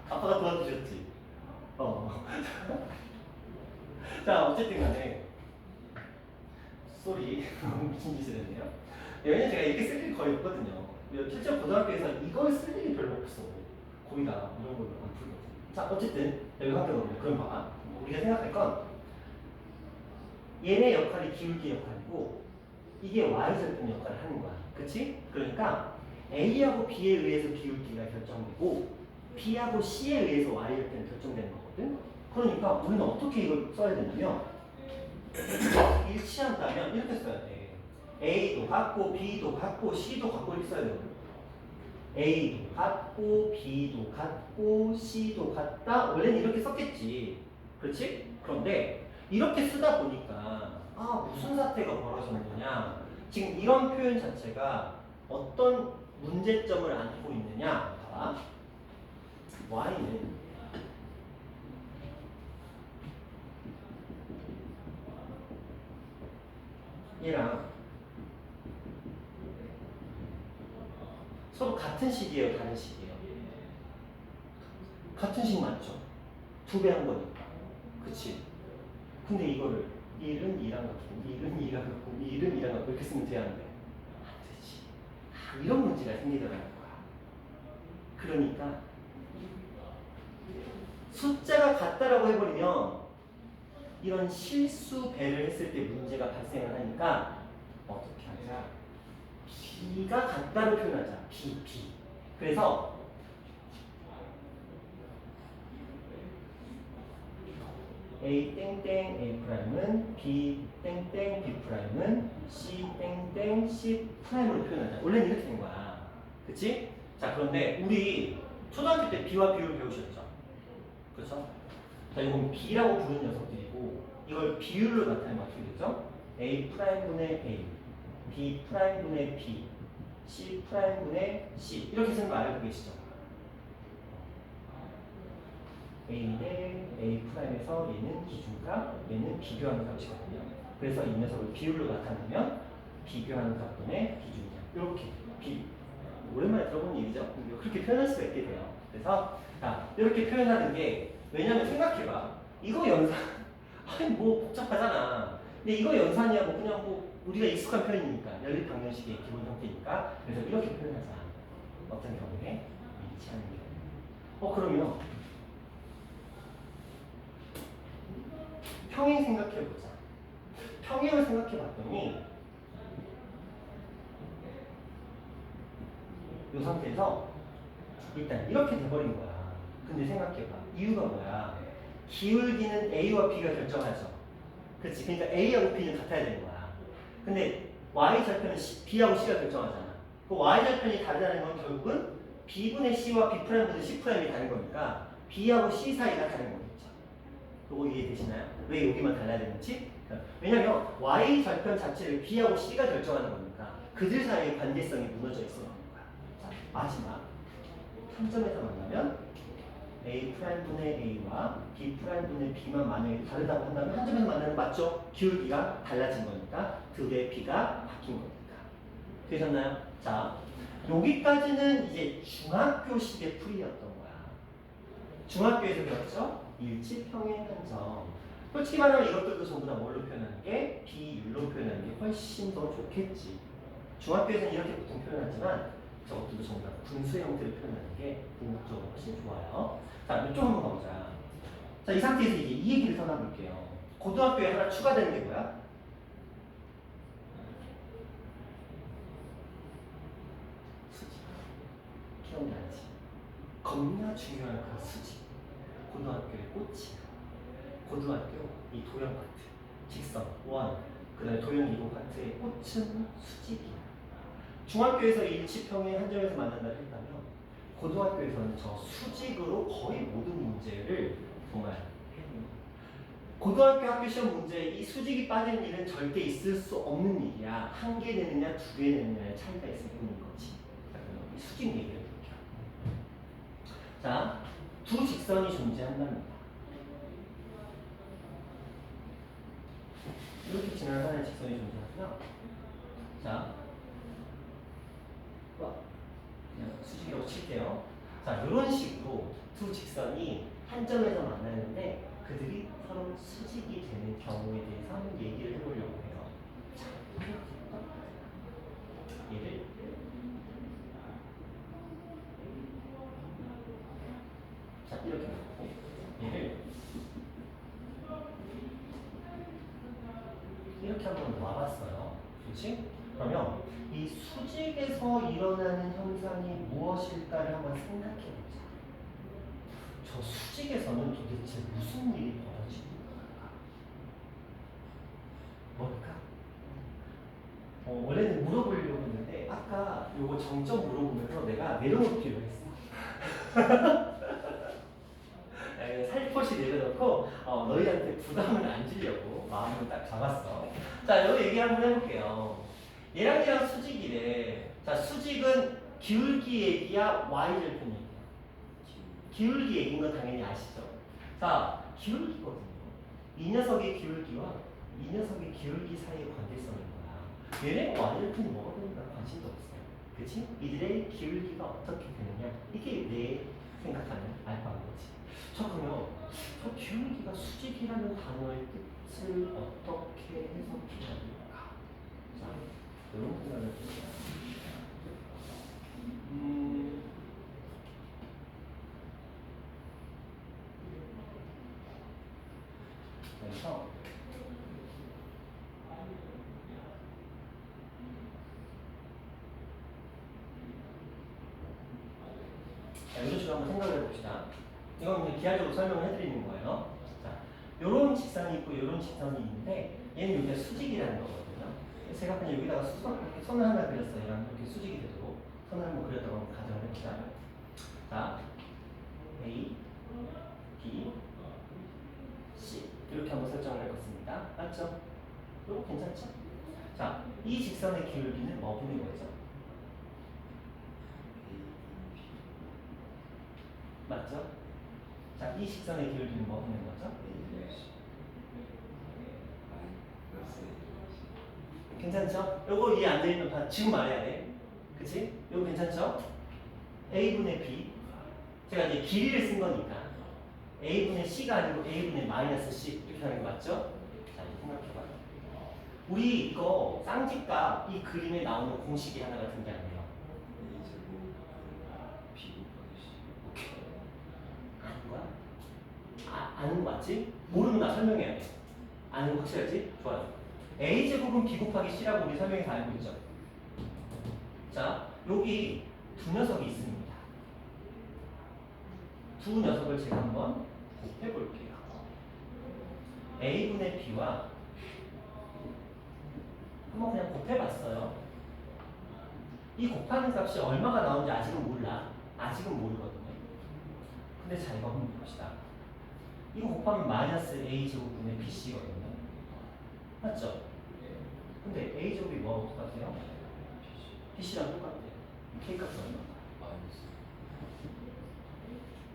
아빠가 도와주셨지? 자, 어쨌든 간에. 쏘리. 무슨 짓을 했네요. 왜냐면 제가 이렇게 쓸 일이 거의 없거든요. 실제로 고등학교에서 이걸 쓸 일이 별로 없어. 거의 다 이런 걸로 안 풀거든. 자, 어쨌든 여기 확대로 그럼 봐. 우리가 생각할 건 얘네 역할이 기울기 역할이고 이게 y절편 역할을 하는 거야. 그치? 그러니까 A하고 B에 의해서 기울기가 결정되고 B하고 C에 의해서 y절편이 결정되는 거거든. 그러니까 우리는 어떻게 이걸 써야 되냐면 일치한다면 이렇게 써야 돼. A도 같고 B도 같고 C도 같고 이렇게 써야 되거든. A도 같고 B도 같고 C도 같다. 원래는 이렇게 썼겠지. 그렇지? 그런데 이렇게 쓰다 보니까 무슨 사태가 벌어지는 거냐. 지금 이런 표현 자체가 어떤 문제점을 안고 있느냐. 봐봐. Y는 얘랑 서로 같은 식이에요, 다른 식이에요? 같은 식 맞죠? 2배 한 거니까. 그치? 근데 이거를 1은 2랑 같고 1은 2랑 같고 1은 2랑 같고 이렇게 쓰면 돼야 안 돼? 안 되지. 이런 문제가 생기더라는 거야. 그러니까 숫자가 같다라고 해버리면 이런 실수 배를 했을 때 문제가 발생을 하니까 어떻게 하자? B가 같다로 표현하자. B. 그래서 A 땡땡 A 프라임은 B 땡땡 B 프라임은 C 땡땡 C 프라임으로 표현하자. 원래는 이렇게 된 거야. 그치? 자, 그런데 우리 초등학교 때 B와 B를 배우셨죠? 그렇죠? 자, 이건 B라고 부르는 녀석들이고 이걸 비율로 나타내면 어떻게 되죠? A 프라임분의 A, B 프라임분의 B, C 프라임분의 C 이렇게 쓰는 거 알고 계시죠? A인데 A 프라임에서 얘는 기준값, 얘는 비교하는 값이거든요. 그래서 이 녀석을 비율로 나타내면 비교하는 값분의 기준값 이렇게 오랜만에 들어본 얘기죠? 그렇게 표현할 수가 있게 돼요. 그래서 이렇게 표현하는 게 왜냐면 생각해봐. 이거 연산 아니 뭐 복잡하잖아. 근데 이거 연산이야 뭐 그냥 뭐 우리가 익숙한 표현이니까 연립방정식의 기본 형태니까 그래서 이렇게 표현하자. 어떤 경우에 일치하는 경우. 그러면 평행 생각해보자. 평행을 생각해봤더니 이 상태에서 일단 이렇게 돼버린 거야. 근데 생각해봐. 이유가 뭐야? 기울기는 A와 B가 결정하죠. 그렇지. 그러니까 A하고 B는 같아야 되는 거야. 근데 Y절편은 B하고 C가 결정하잖아. 그 Y절편이 다르다는 건 결국은 B분의 C와 B'분의 C'이 다른 거니까 B하고 C 사이가 다른 거겠죠. 그거 이해되시나요? 왜 여기만 달라야 되는지? 왜냐면 Y절편 자체를 B하고 C가 결정하는 거니까 그들 사이의 관계성이 무너져 있어야 되는 거야. 자, 마지막 한 점에서 만나면 A'분의 A와 B'분의 B만 만약에 다르다고 한다면 한 점에서 만나면 맞죠? 기울기가 달라진 거니까 둘의 B가 바뀐 거니까. 되셨나요? 자, 여기까지는 이제 중학교식의 풀이였던 거야. 중학교에서 배웠죠? 일치평행 한점. 솔직히 말하면 이것들도 전부 다 뭘로 표현하는 게? 비율로 표현하는 게 훨씬 더 좋겠지. 중학교에서는 이렇게 보통 표현하지만 저것들도 전부 다 분수의 형태로 표현하는 게 궁극적으로 훨씬 좋아요. 자, 이쪽 한번 가보자. 자, 이 상태에서 이제 이 얘기를 전해볼게요. 고등학교에 하나 추가되는 게 뭐야? 수직. 기억나지? 겁나 중요한 그 수직. 고등학교의 꽃이야. 고등학교 이 도형 파트, 직선, 원, 그 다음에 도형 이동 파트의 꽃은 수직이야. 중학교에서 일치평행 한 점에서 만난다 했다면 고등학교에서는 저 수직으로 거의 모든 문제를 정말 고등학교 학교 시험 문제에 이 수직이 빠지는 일은 절대 있을 수 없는 일이야. 한 개 내느냐, 두 개 내느냐의 차이가 있을 뿐인 거지. 자, 그럼 이 수직 얘기를 해볼게요. 자, 두 직선이 존재한답니다. 이렇게 지나는 하나의 직선이 존재하고요. 자, 그냥 수직이라고 칠게요. 자, 이런 식으로 두 직선이 한 점에서 만나는데 그들이 서로 수직이 되는 경우에 대해서 한번 얘기를 해보려고 해요. 자, 얘를 자, 이렇게 놓고 얘를 이렇게 한번 놔봤어요. 그렇지? 그러면 이 수직에서 일어나는 현상이 무엇일까를 한번 생각해보자. 저 수직에서는 도대체 무슨 일이 벌어지는 걸까? 뭘까? 원래는 물어보려고 했는데 아까 요거 정점 물어보면서 내가 내려놓기로 했어. 살포시 내려놓고 너희한테 부담을 안 주려고 마음을 딱 잡았어. 자, 여기 얘기 한번 해볼게요. 얘랑 수직이래. 자, 수직은 기울기 얘기야, y절편 얘기야? 기울기 얘기인 건 당연히 아시죠? 자, 기울기거든요. 이 녀석의 기울기와 이 녀석의 기울기 사이의 관계성인 거야. 얘네 y절편이 뭐가 되는가 관심도 없어요. 그치? 이들의 기울기가 어떻게 되느냐, 이게 내 생각하는 알파인 거지. 자, 그러면 저 기울기가 수직이라는 단어의 뜻을 어떻게 해석해야 될까? 자, 이런 생각을 해보자. 그래서 자, 이런 식으로 한번 생각을 해봅시다. 이건 이제 기하적으로 설명을 해드리는 거예요. 자, 요런 직선이 있고 요런 직선이 있는데 얘는 여기가 수직이라는 거거든요. 제가 그냥 여기다가 선을 하나 그렸어요. 이렇게 수직이 되도록 선을 한번 그렸다고 한번 가정을 해봅시다. 자, A, B, C 이렇게 한번 설정을 해봤습니다. 맞죠? 이거 괜찮죠? 자, 이 직선의 기울기는 뭐 분의 거죠? 맞죠? 자, 이 직선의 기울기는 뭐 분의 거죠? 괜찮죠? 요거 이해 안 되면 다 지금 말해야 돼. 그치? 요거 괜찮죠? A분의 B. 제가 이제 길이를 쓴 거니까. A분의 C가 아니고 A분의 마이너스 C. 이렇게 하는 거 맞죠? 자, 이거 생각해봐요. 우리 이거 쌍집값 이 그림에 나오는 공식이 하나가 등장해요. 오케이. 아는 거야? 아는 거 맞지? 모르면 나 설명해야 돼. 아는 거 확실하지? 좋아요. A제곱은 B 곱하기 C라고 우리 설명에서 알고 있죠? 자, 여기 두 녀석이 있습니다. 두 녀석을 제가 한번 곱해볼게요. A분의 B와 한번 그냥 곱해봤어요. 이 곱하는 값이 얼마가 나오는지 아직은 몰라. 아직은 모르거든요. 근데 자, 이거 한번 봅시다. 이거 곱하면 마이너스 A제곱분의 BC거든요. 맞죠? 근데 A제곱이 뭐하고 똑같아요? BC랑 똑같아요. K값은 얼마나?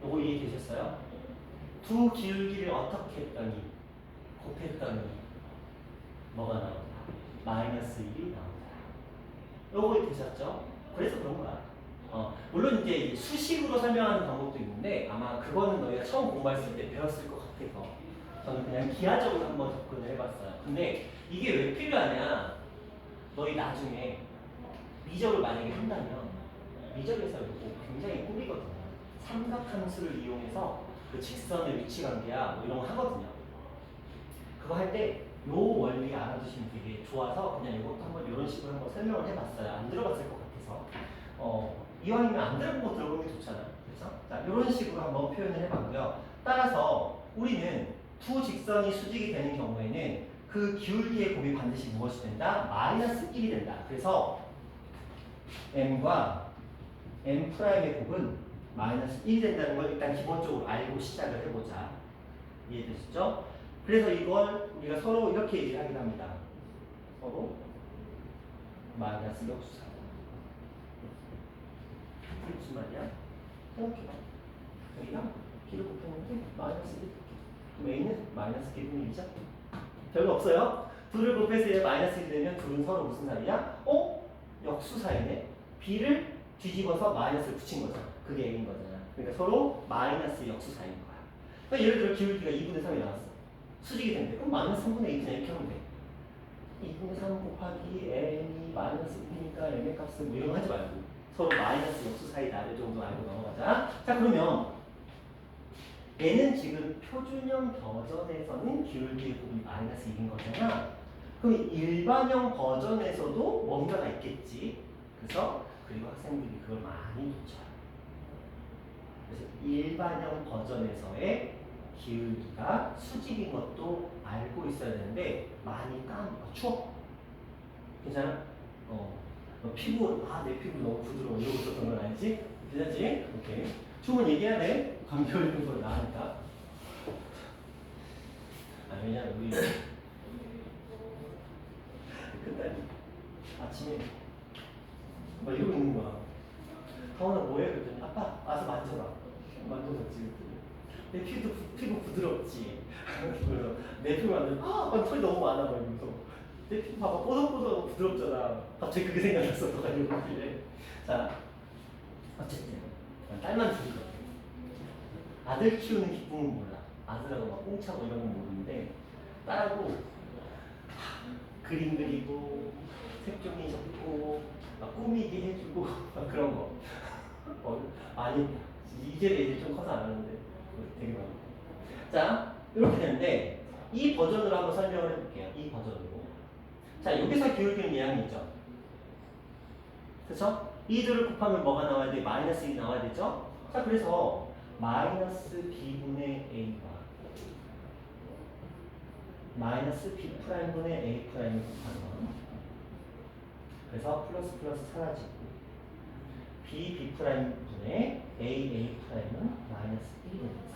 요거 이해되셨어요? 두 기울기를 어떻게 했더니 곱했더니 뭐가 나온다? 마이너스 1이 나온다. 요거 되셨죠? 그래서 그런 거야. 물론 이제 수식으로 설명하는 방법도 있는데 아마 그거는 너희가 처음 공부했을 때 배웠을 것 같아서 저는 그냥 기하적으로 한번 접근을 해봤어요. 근데 이게 왜 필요하냐? 너희 나중에 미적을 만약에 한다면 미적에서 이거 굉장히 꿀이거든요. 삼각함수를 이용해서 그 직선의 위치관계야 뭐 이런 거 하거든요. 그거 할 때 요 원리 알아두시면 되게 좋아서 그냥 이것도 한번 이런 식으로 한번 설명을 해봤어요. 안 들어봤을 것 같아서 이왕이면 안 들어보고 들어보는 게 좋잖아요. 그렇죠? 자, 이런 식으로 한번 표현을 해봤고요. 따라서 우리는 두 직선이 수직이 되는 경우에는 그 기울기의 곱이 반드시 무엇이 된다? 마이너스 1이 된다. 그래서 m과 m'의 곱은 마이너스 1이 된다는 걸 일단 기본적으로 알고 시작을 해보자. 이해되시죠? 그래서 이걸 우리가 서로 이렇게 얘기를 하긴 합니다. 서로 마이너스 역수사이. 이게 무슨 말이야? 생각해봐. 여기랑 B를 곱했는데 마이너스 1. 그럼 A는 마이너스 기분이 1이죠? 별거 없어요. 둘을 곱해서 얘 마이너스 1이 되면 둘은 서로 무슨 사이야? 역수 사이네. B를 뒤집어서 마이너스를 붙인 거잖아. 그게 A인 거잖아. 그러니까 서로 마이너스 역수 사이인 거야. 그러니까 예를 들어 기울기가 2분의 3이 나왔어. 수직이 된대. 그럼 마이너스 3분의 2 그냥 이렇게 하면 돼. 2분의 3 곱하기 n이 마이너스 1이니까 n의 값은 뭐 이런 거 하지 말고 서로 마이너스 역수 사이다. 이 정도 알고 넘어가자. 자, 그러면 얘는 지금 표준형 버전에서는 기울기의 곱이 마이너스 1인 거잖아. 그럼 일반형 버전에서도 뭔가가 있겠지. 그리고 학생들이 그걸 많이 놓쳐요. 그래서 일반형 버전에서의 기울기가 수직인 것도 알고 있어야 되는데 많이 추워? 괜찮아? 너 피부, 내 피부 너무 부드러워 이러고 있었던 건 아니지? 괜찮지? 오케이. 추우면 얘기해야 돼. 감기 걸리는 거 나으니까. 왜냐면 우리 큰딸이 아침에 막 이러고 있는 거야. 가원아 뭐해? 그랬더니 아빠 와서 만져라. 만져봤지. 내 피부 부드럽지. 그래서 내 피부 만져. 털이 너무 많아 막 이러면서 내 피부 봐봐 뽀송뽀송 부드럽잖아. 갑자기 그게 생각났어. 너가 이러고 있길래. 자, 어쨌든 딸만 둘이거든. 아들 키우는 기쁨은 몰라. 아들하고 막 꽁차고 이런 건 모르는데 딸하고 그림 그리고 색종이 접고 막 꾸미기 해주고 막 그런 거. 아니 이제 애들 좀 커서 안 하는데 되게 많아. 자, 이렇게 되는데 이 버전으로 한번 설명을 해볼게요. 이 버전으로. 자, 여기서 기울기는 이항이죠. 그렇죠? 이들을 곱하면 뭐가 나와야 돼? 마이너스 1이 나와야 되죠? 자, 그래서 마이너스 b분의 a와 마이너스 b 프라임분의 a 프라임을 곱하면 그래서 플러스 플러스 사라지고 b 프라임분의 a 프라임은 마이너스 1이 되면서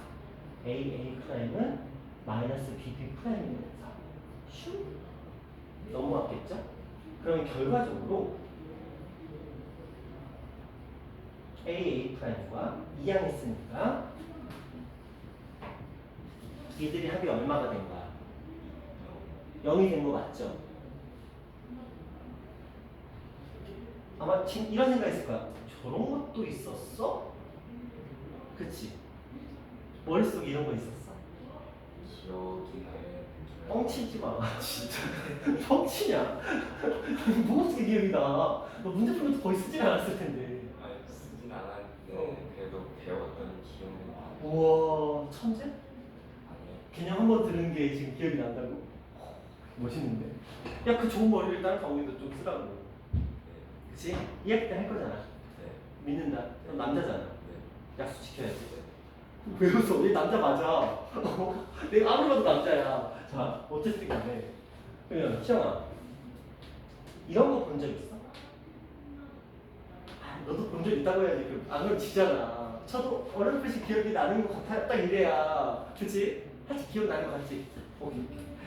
a 프라임은 마이너스 b 프라임이 되면서 슉 넘어갔겠죠? 그러면 결과적으로 a 프라임과 이항했으니까 이들이 합이 얼마가 된 거야? 0이 된 거 맞죠? 아마 지금 이런 생각 있을 거야. 저런 것도 있었어? 그치? 머릿속에 이런 거 있었어. 기억이 나요. 뻥치지 마. 진짜. 뻥치냐? 뭐 어떻게 기억이 나? 너 문제 풀 것도 거의 쓰지 않았을 텐데. 아니 쓰진 않았는데 그래도 배웠던 기억은 나요. 우와, 천재? 아니요. 그냥 한 번 들은 게 지금 기억이 난다고? 멋있는데. 야, 그 좋은 머리를 다른 경우에도 좀 쓰라고. 네. 그치? 이해할 때 할 거잖아. 네. 믿는다. 너 남자잖아. 네. 약속 지켜야지. 왜 웃어? 얘 남자 맞아. 내가 아무리 봐도 남자야. 자, 어쨌든 간에. 그러면 시영아, 이런 거 본 적 있어? 너도 본 적 있다고 해야지. 안 그러면 지잖아. 저도 어렴풋이 기억이 나는 것 같아. 딱 이래야. 그치? 사실 기억나는 것 같지? 오케이.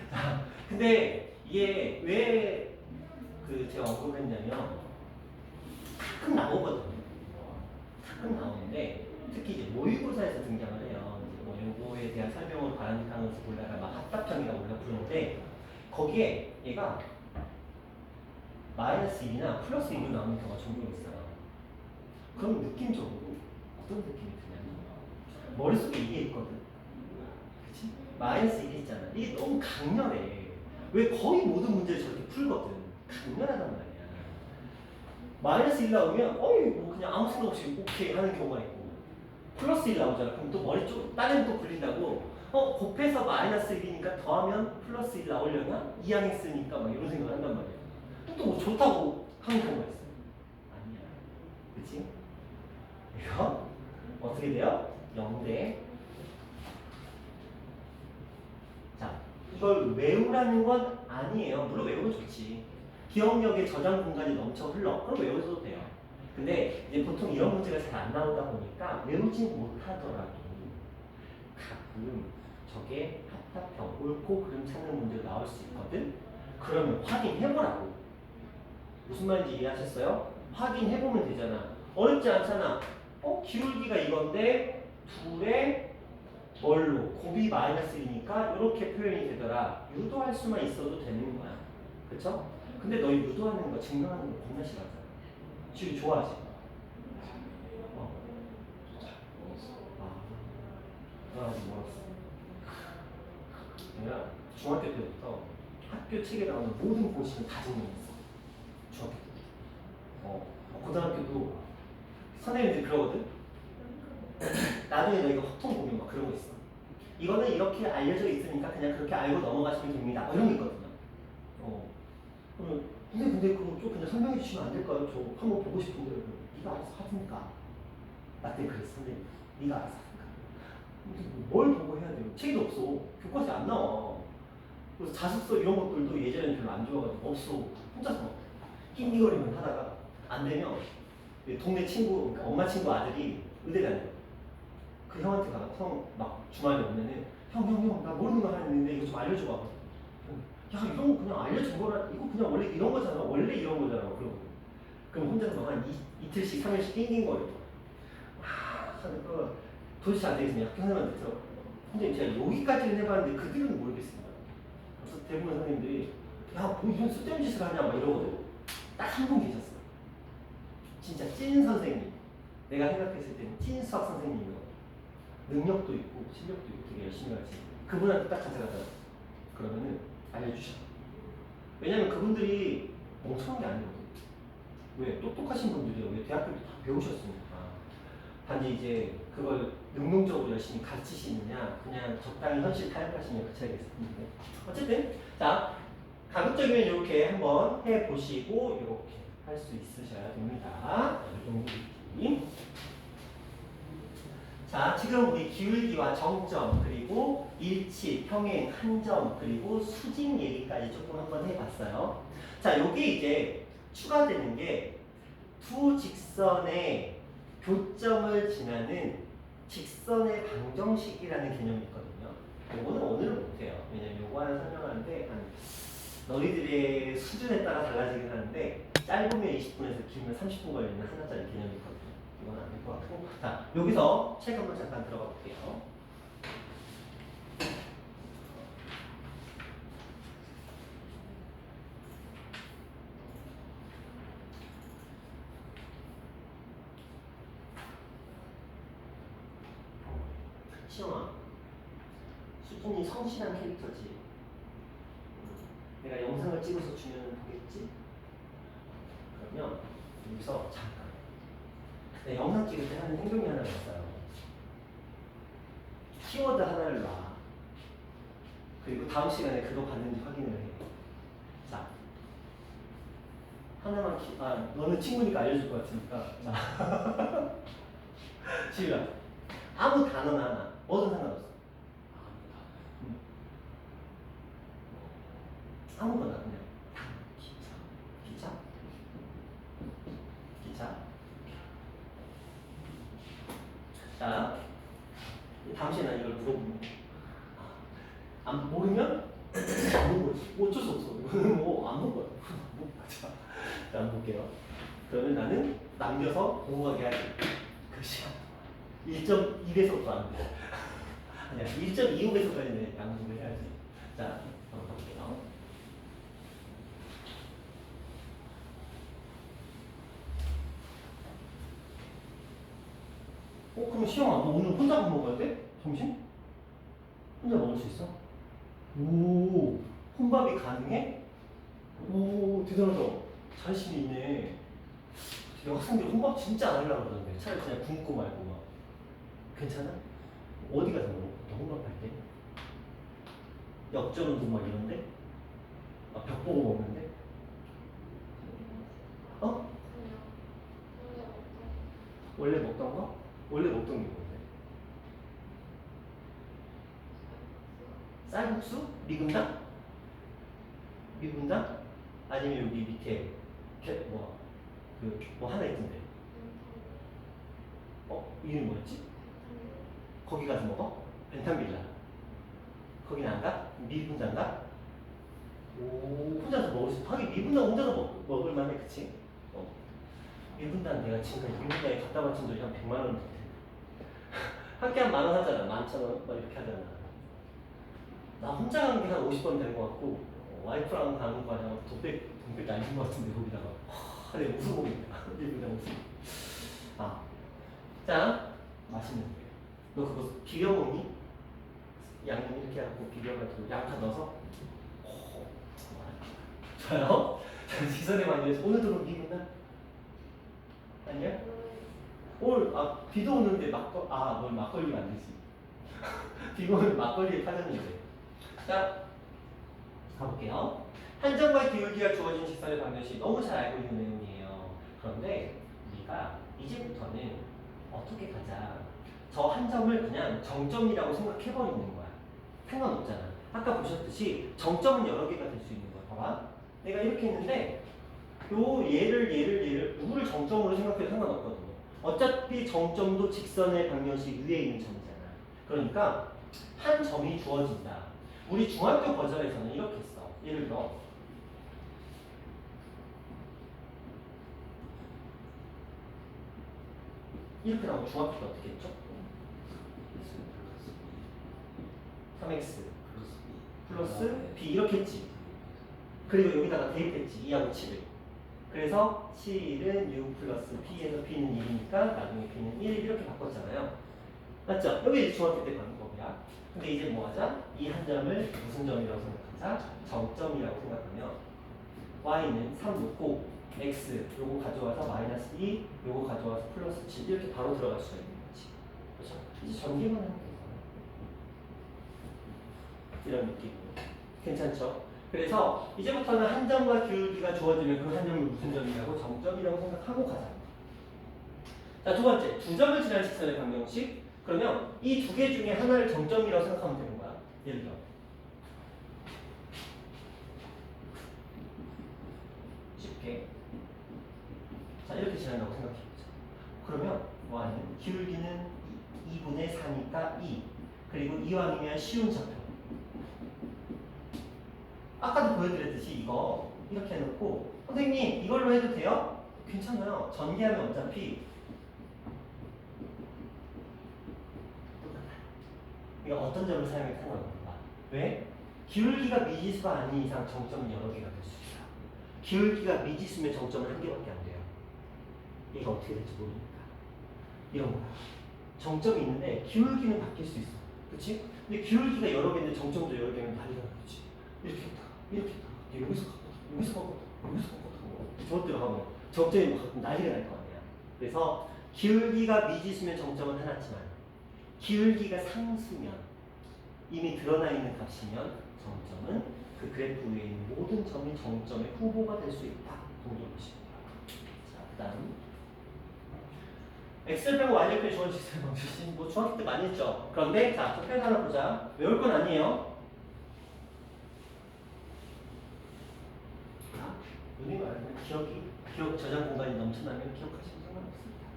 자, 근데 이게 왜 제가 언급을 했냐면 가끔 나오거든요. 가끔 나오는데 특히 이제 모의고사에서 등장을 해요. 이제 뭐 요거에 대한 설명을 바람직하면서 보다가 막 합답형이라고 우리가 부르는데 거기에 얘가 마이너스 1이나 플러스 1로 나오는 경우가 종종 있어요. 그럼 느낌적으로 어떤 느낌이 드냐면 머릿속에 이게 있거든. 그치? 마이너스 1이 있잖아. 이게 너무 강렬해. 왜 거의 모든 문제를 저렇게 풀거든. 강렬하단 말이야. 마이너스 1 나오면 뭐 그냥 아무 생각 없이 오케이 하는 경우가 있고 플러스 1 나오잖아. 그럼 또 머리 쪽 딴 또 굴린다고 곱해서 마이너스 1이니까 더하면 플러스 1 나오려나? 이항했으니까 막 이런 생각을 한단 말이야. 또 뭐 좋다고 하는 경우가 있어. 아니야. 그치? 이거 어떻게 돼요? 0대. 자, 이걸 외우라는 건 아니에요. 물론 외우면 좋지. 기억력에 저장 공간이 넘쳐 흘러. 그럼 외워도 돼요. 근데 이제 보통 이런 문제가 잘 안 나오다 보니까 외우지 못하더라도 가끔 저게 합답형, 옳고 그름 찾는 문제가 나올 수 있거든. 그러면 확인해보라고. 무슨 말인지 이해하셨어요? 확인해보면 되잖아. 어렵지 않잖아. 기울기가 이건데 둘의 뭘로? 곱이 -1이니까 이렇게 표현이 되더라. 유도할 수만 있어도 되는 거야. 그쵸? 근데 너희 유도하는 거, 증명하는 거 겁나 싫어하잖아. 지금 좋아하지? 어. 너 아직 멀었어. 내가 중학교 때부터 학교 책에 나오는 모든 공식은 다 증명했어. 중학교 때. 고등학교도 선생님들이 그러거든? 나중에 너희가 확통 보면 막 그런 거 있어. 이거는 이렇게 알려져 있으니까 그냥 그렇게 알고 넘어가시면 됩니다. 이런 게 있거든요. 그러면 근데 그거 좀 그냥 설명해 주시면 안 될까요? 저 한번 보고 싶은데. 네가 알아서 하든가. 나 때 그랬어, 선생님. 네가 알아서 하든가. 근데 뭘 보고 해야 돼요? 책도 없어. 교과서에 안 나와. 그래서 자습서 이런 것들도 예전에는 별로 안 좋아가지고 없어. 혼자서 낑기거리면 하다가 안 되면 동네 친구, 그러니까 엄마 친구 아들이 의대 다녀. 그 형한테 가서 형 막 주말에 오면은 형 나 모르는 거 하나 있는데 이거 좀 알려줘봐. 야 이런 거 그냥 알려준 거라 이거 그냥 원래 이런 거잖아. 원래 이런 거잖아. 그럼 혼자서 한 이틀씩 3일씩 낑긴 거예요. 하니까 도대체 안 되겠으면 학교 선생님한테 들어. 선생님 제가 여기까지는 해봤는데 그 뒤로는 모르겠습니다. 그래서 대부분 선생님들이 야뭐 이런 쓸데없는 짓을 하냐 막 이러거든. 딱 한 분 계셨어. 진짜 찐 선생님. 내가 생각했을 때는 찐 수학 선생님이요. 능력도 있고 실력도 있고 되게 열심히 가르치는 그분한테 딱 찾아가서 그러면은 알려주셔. 왜냐면 그분들이 멍청한 게 아니거든. 왜? 똑똑하신 분들이요. 왜? 대학교도 다 배우셨으니까. 단지 이제 그걸 능동적으로 열심히 가르치시느냐 그냥 적당히 현실 타협하시느냐 그 차이가 있었는데 어쨌든 자 가급적이면 이렇게 한번 해보시고 이렇게 할 수 있으셔야 됩니다. 이 정도 느낌. 자, 지금 우리 기울기와 정점, 그리고 일치, 평행, 한점, 그리고 수직 얘기까지 조금 한번 해봤어요. 자, 요게 이제 추가되는 게 두 직선의 교점을 지나는 직선의 방정식이라는 개념이 있거든요. 요거는 오늘은 못해요. 왜냐면 요거 하나 설명하는데 너희들의 수준에 따라 달라지긴 하는데 짧으면 20분에서 길면 30분 걸리는 하나짜리 개념이 있거든요. 이건 안 될 것 같고. 자, 여기서 책 한번 잠깐 들어가 볼게요. 시영아, 수준이 성실한 캐릭터지. 내가 영상을 찍어서 주면 보겠지? 그러면 여기서 잠깐. 내가 영상 찍을 때 하는 행동이 하나가 있어요. 키워드 하나를 놔. 그리고 다음 시간에 그거 봤는지 확인을 해. 자, 하나만 너는 친구니까 알려줄 것 같으니까. 자, 지우야, 아무 단어나 하나, 뭐든 상관없어. 아무거나 그냥. 기차, 기차. 자, 다음 시간에 이걸 물어보면 안 모르면 안 거지. 어쩔 수 없어. 이거는 뭐안 먹어요. 자, 한번 볼게요. 그러면 나는 남겨서 공부하게 하지. 그 시간 1.2배속도 안 돼. 아니야, 1.25배속까지는 양보를 해야지. 자, 한번 볼게요. 그럼 시영아, 너 오늘 혼자 밥 먹어야 돼? 점심? 혼자 먹을 수 있어? 오, 혼밥이 가능해? 오, 대단하다. 자신이 있네. 학생들 혼밥 진짜 안 하려고 그러는데 차라리 그냥 굶고 말고 막. 괜찮아? 어디 가서 먹어? 너 혼밥할 때? 역전운동 막 이런데? 벽 보고 먹는데? 어? 원래 먹던 거? 원래 먹던 게 뭔데? 쌀국수? 미금당? 미금당? 아니면 여기 밑에 뭐 하나 있던데. 이름이 뭐였지? 거기 가서 먹어? 벤탄빌라. 거긴 안 가? 미분단 가? 오, 혼자서 먹을 수, 하긴 미분단 혼자서 먹을 만해, 그치? 미분단 내가 지금까지 미분단에 갖다 바친 돈이 한 100만 원 될 텐데. 한 개 한 10,000원 하잖아. 11,000원 막 이렇게 하잖아. 나 혼자 가는 게 한 50번 되는 것 같고, 와이프랑 가는 거 아니야? 돈백 날린 것 같은데, 거기다가. 내 무슨 고민이야. 미분단 무슨. 아, 자, 맛있는 거. 너 그거 비벼 먹니? 양념 이렇게 하고 비벼가지고 양파 넣어서. 좋아요. 시선에 많이 해서 오늘도 그럼 미분단? 아니야? 오늘 비도 오는데 뭘 막걸리 만들지. 비가 오는데 막걸리에 파졌는데. 자, 가볼게요. 한정과 기울기가 주어진 직선의 방정식 너무 잘 알고 있는 내용이에요. 그런데 우리가 이제부터는 어떻게 가자. 저 한 점을 그냥 정점이라고 생각해버리는 거야. 상관없잖아. 아까 보셨듯이 정점은 여러 개가 될 수 있는 거야. 봐봐. 내가 이렇게 했는데 얘를 누구를 정점으로 생각해도 상관없거든요. 어차피 정점도 직선의 방정식 위에 있는 점이잖아. 그러니까 한 점이 주어진다. 우리 중학교 버전에서는 이렇게 했어. 예를 들어 이렇게 나오면 중학교 때 어떻게 했죠? 3x 플러스 b 이렇게 했지. 그리고 여기다가 대입했지. 2하고 7을. 그래서 7은 6 플러스 p에서 b는 1이니까 나중에 b는 1 이렇게 바꿨잖아요. 맞죠? 여기 이제 중학교 때 방법이야. 근데 이제 뭐 하자? 이 한 점을 무슨 점이라고 생각하자? 정점이라고 생각하면 y는 3 놓고 x 요거 가져와서 마이너스 2 요거 가져와서 플러스 7 이렇게 바로 들어갈 수가 있는 거지. 그렇죠? 이제 전개만 하면 되잖아. 이런 느낌으로. 괜찮죠? 그래서 이제부터는 한 점과 기울기가 주어지면 그 한 점을 무슨 점이라고? 정점이라고 생각하고 가자. 자, 두 번째. 두 점을 지난 직선의 방정식. 그러면 이 두 개 중에 하나를 정점이라고 생각하면 되는 거야. 예를 들어. 쉽게. 자, 이렇게 지난다고 생각해보자. 그러면 y는 기울기는 2분의 4니까 2. 그리고 이왕이면 쉬운 좌표. 아까도 보여드렸듯이 이거 이렇게 해놓고 선생님 이걸로 해도 돼요? 괜찮아요. 전개하면 어차피 이거 어떤 점을 사용해 상관없다. 왜? 기울기가 미지수가 아닌 이상 정점은 여러 개가 될 수 있어요. 기울기가 미지수면 정점은 한 개밖에 안 돼요. 얘가 어떻게 될지 모르니까. 이런 거야. 정점이 있는데 기울기는 바뀔 수 있어. 그치? 근데 기울기가 여러 개인데 정점도 여러 개면 난리가 나겠지. 이렇게 했다가 이렇게 했다가 여기서 갔다가 여기서 갔다가 여기서 갔다가 저것대로 하면 정점이 막 난리가 날 거 아니야. 그래서 기울기가 미지수면 정점은 하나지만 기울기가 상수면 이미 드러나 있는 값이면 정점은 그 그래프 위에 있는 모든 점이 정점의 후보가 될 수 있다. 정도로 보시면 돼요. 자, 그 다음 엑셀 빼고 y를 빼 주어진 직선의 방정식 뭐 중학교 때 많이 했죠. 그런데 자, 저 표현 하나 보자. 외울 건 아니에요. 눈이 말하면 기억 저장 공간이 넘쳐나면 기억하시면 상관없습니다.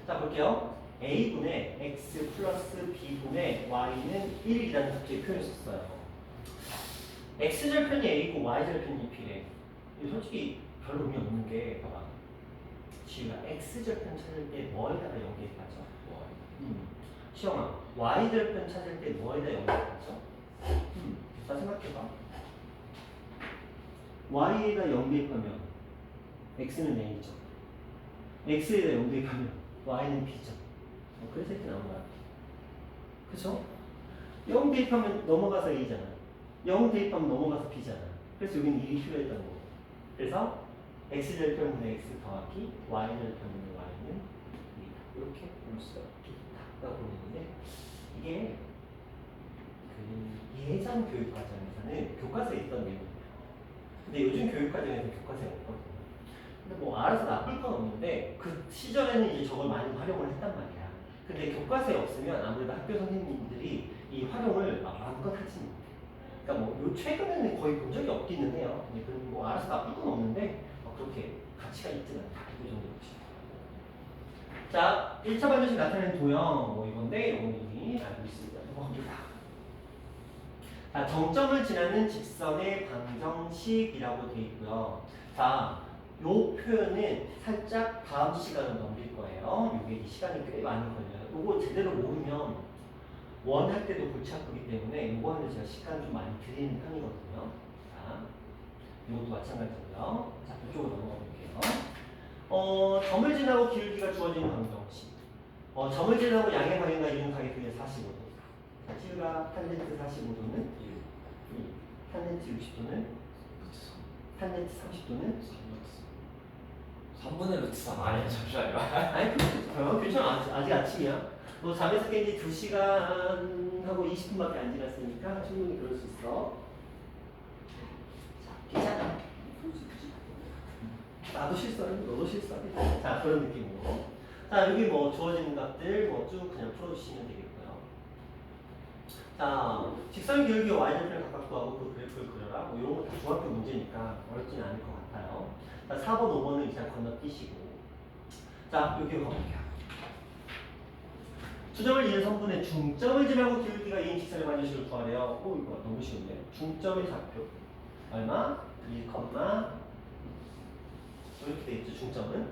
자, 볼게요. a분의 x 플러스 b분의 y는 1이라는 갑자기 표현을 썼어요. x절편이 a고 y절편이 b래. 솔직히 별 의미 없는 게 봐봐. 지우가 x절편 찾을 때 뭐에다가 연계해가죠? 시영아, y절편 찾을 때 뭐에다 연계해가죠? 자, 생각해봐. y에다 연계하면 x는 a죠. x에다 연계하면 y는 b죠. 그래서 이렇게 나온 거야. 그쵸? 0 대입하면 넘어가서 a잖아. 0 대입하면 넘어가서 b잖아. 그래서 여기는 1이 필요했던 거고. 그래서 x절편분의 x 더하기 y절편분의 y는 2다. 이렇게 볼 수가 있다고 보는데 이게 그 예전 교육과정에서는 교과서에 있던 내용이에요. 근데 요즘 교육과정에서 교과서에 없거든요. 근데 뭐 알아서 나쁠 건 없는데 그 시절에는 이제 저걸 많이 활용을 했단 말이야. 근데 교과서에 없으면 아무래도 학교 선생님들이 이 활용을 마음껏 하지 못해. 그러니까 뭐 최근에는 거의 본 적이 없기는 해요. 근데 뭐 알아서 나쁠 건 없는데 그렇게 가치가 있지는 않다. 이 정도 보시면. 자, 1차 방정식 나타내는 도형 뭐 이건데 이건 이미 알고 있습니다. 넘어갑니다. 자, 정점을 지나는 직선의 방정식이라고 되어 있고요. 자, 요 표현은 살짝 다음 시간을 넘길 거예요. 이게 시간이 꽤 많이 걸려요. 요거 제대로 모르면 원 할 때도 골치 아프기 때문에 요거는 제가 시간 좀 많이 드리는 편이거든요. 자, 이것도 마찬가지고요. 자, 이쪽으로 넘어가 볼게요. 점을 지나고 기울기가 주어지는 방정식. 점을 지나고 양의 방향과 이는 가격이 45도. 자, 치우가 탄젠트 45도는 1, 탄젠트 60도는 탄젠트 30도는 3분의 루트 3 아니야 잠시만요. 아니 괜찮아. 아직 아침이야. 너 잠에서 깬 지 2시간 하고 20분밖에 안 지났으니까 충분히 그럴 수 있어. 자, 괜찮아. 나도 실수하는 너도 실수하겠지. 자, 그런 느낌으로. 자, 여기 뭐 주어지는 값들 뭐 쭉 그냥 풀어주시면 되겠고요. 자, 직선 기울기와 y절편을 각각 구하고 그 그래프를 그려라. 뭐 이런 거 다 중학교 문제니까 어렵지는 않을 것 같아요. 자, 4번, 5번은 일단 건너뛰시고. 자, 여기 가볼게요. 수점을 이은 성분의 중점을 지나고 기울기가 2인 직선의 반절식을 구하래요. 오, 이거 너무 쉬운데. 중점의 좌표. 얼마? 1, 이렇게 돼 있죠, 중점은.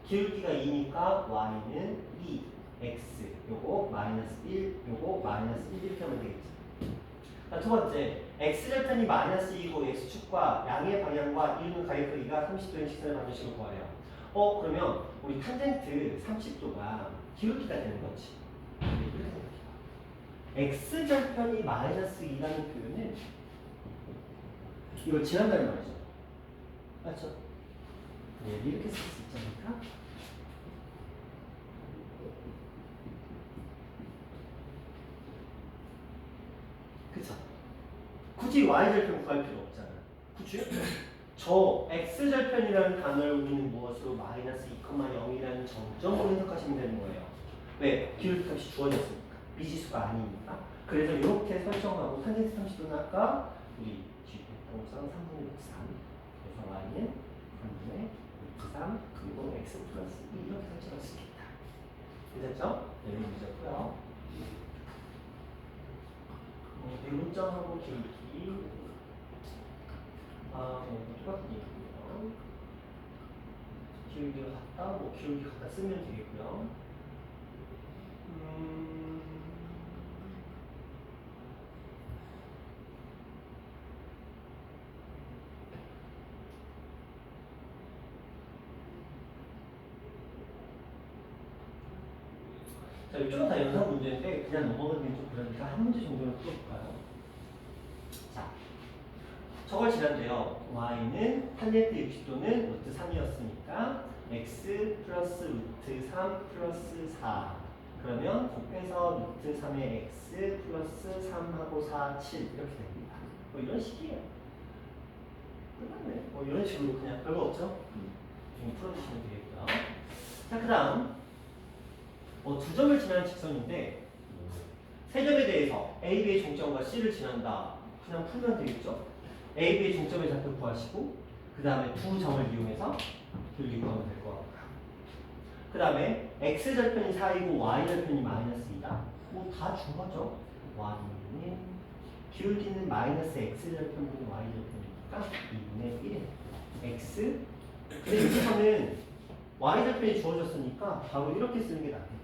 기울기가 2니까 y는 2, x, 요거 마이너스 1, 요거 마이너스 1 이렇게 하면 되겠죠. 자, 두 번째, x절편이 마이너스 2고 x축과 양의 방향과 이루는 가의 크기가 30도인 직선의 반절식을 구하래요. 그러면 우리 탄젠트 30도가 기울기가 되는 거지. 이렇게 생각해요. x절편이 마이너스 2라는 표현은 이걸 지난다는 말이죠. 맞죠? 네, 이렇게 쓸 수 있지 않을까? 그쵸? 굳이 y절편 구할 필요 없잖아. 그치? 저 x절편이라는 단어를 우리는 무엇으로 마이너스 2,0이라는 정점으로 해석하시면 되는 거예요. 왜? 기울기 값이 주어졌으니까. 미지수가 아니니까. 그래서 이렇게 설정하고 탄젠트 30도는 아까 우리 뒤했던 것처럼 3분의 루트 3. 그래서 y는 3분의 루트 3 그리고 x 플러스 2 이렇게 설정할 수 있겠다. 됐죠? 네, 여기 문제고요. 대문점하고 기울기 똑같은 얘기고요. 기울기가 같다, 뭐 기울기 같다 쓰면 되겠고요. 자, 이쪽은 다 연상 문제인데 그냥 넘어가기는 좀 그러니까 한 문제 정도는 풀어볼까요? 자, 저걸 지난데요. y는 탄젠트 60도는 루트 3이었으니까 x 플러스 루트 3 플러스 4 그러면 곱해서 루트 3의 x 플러스 3하고 4, 7 이렇게 됩니다. 뭐 이런 식이에요. 끝났네. 뭐 이런 식으로 그냥 별거 없죠? 좀 풀어주시면 되겠고요. 자, 그 다음 두 점을 지나는 직선인데 세 점에 대해서 A, B의 중점과 C를 지난다. 그냥 풀면 되겠죠? A, B의 중점의 좌표 구하시고 그 다음에 두 점을 이용해서 기울기 구하면 될 것 같고요. 그 다음에 X절편이 4이고 Y절편이 마이너스 2다. 뭐 다 준 거죠? Y는 기울기는 마이너스 X절편분의 Y절편이니까 2분의 1 X 근데 여기서는 Y절편이 주어졌으니까 바로 이렇게 쓰는 게 낫겠다.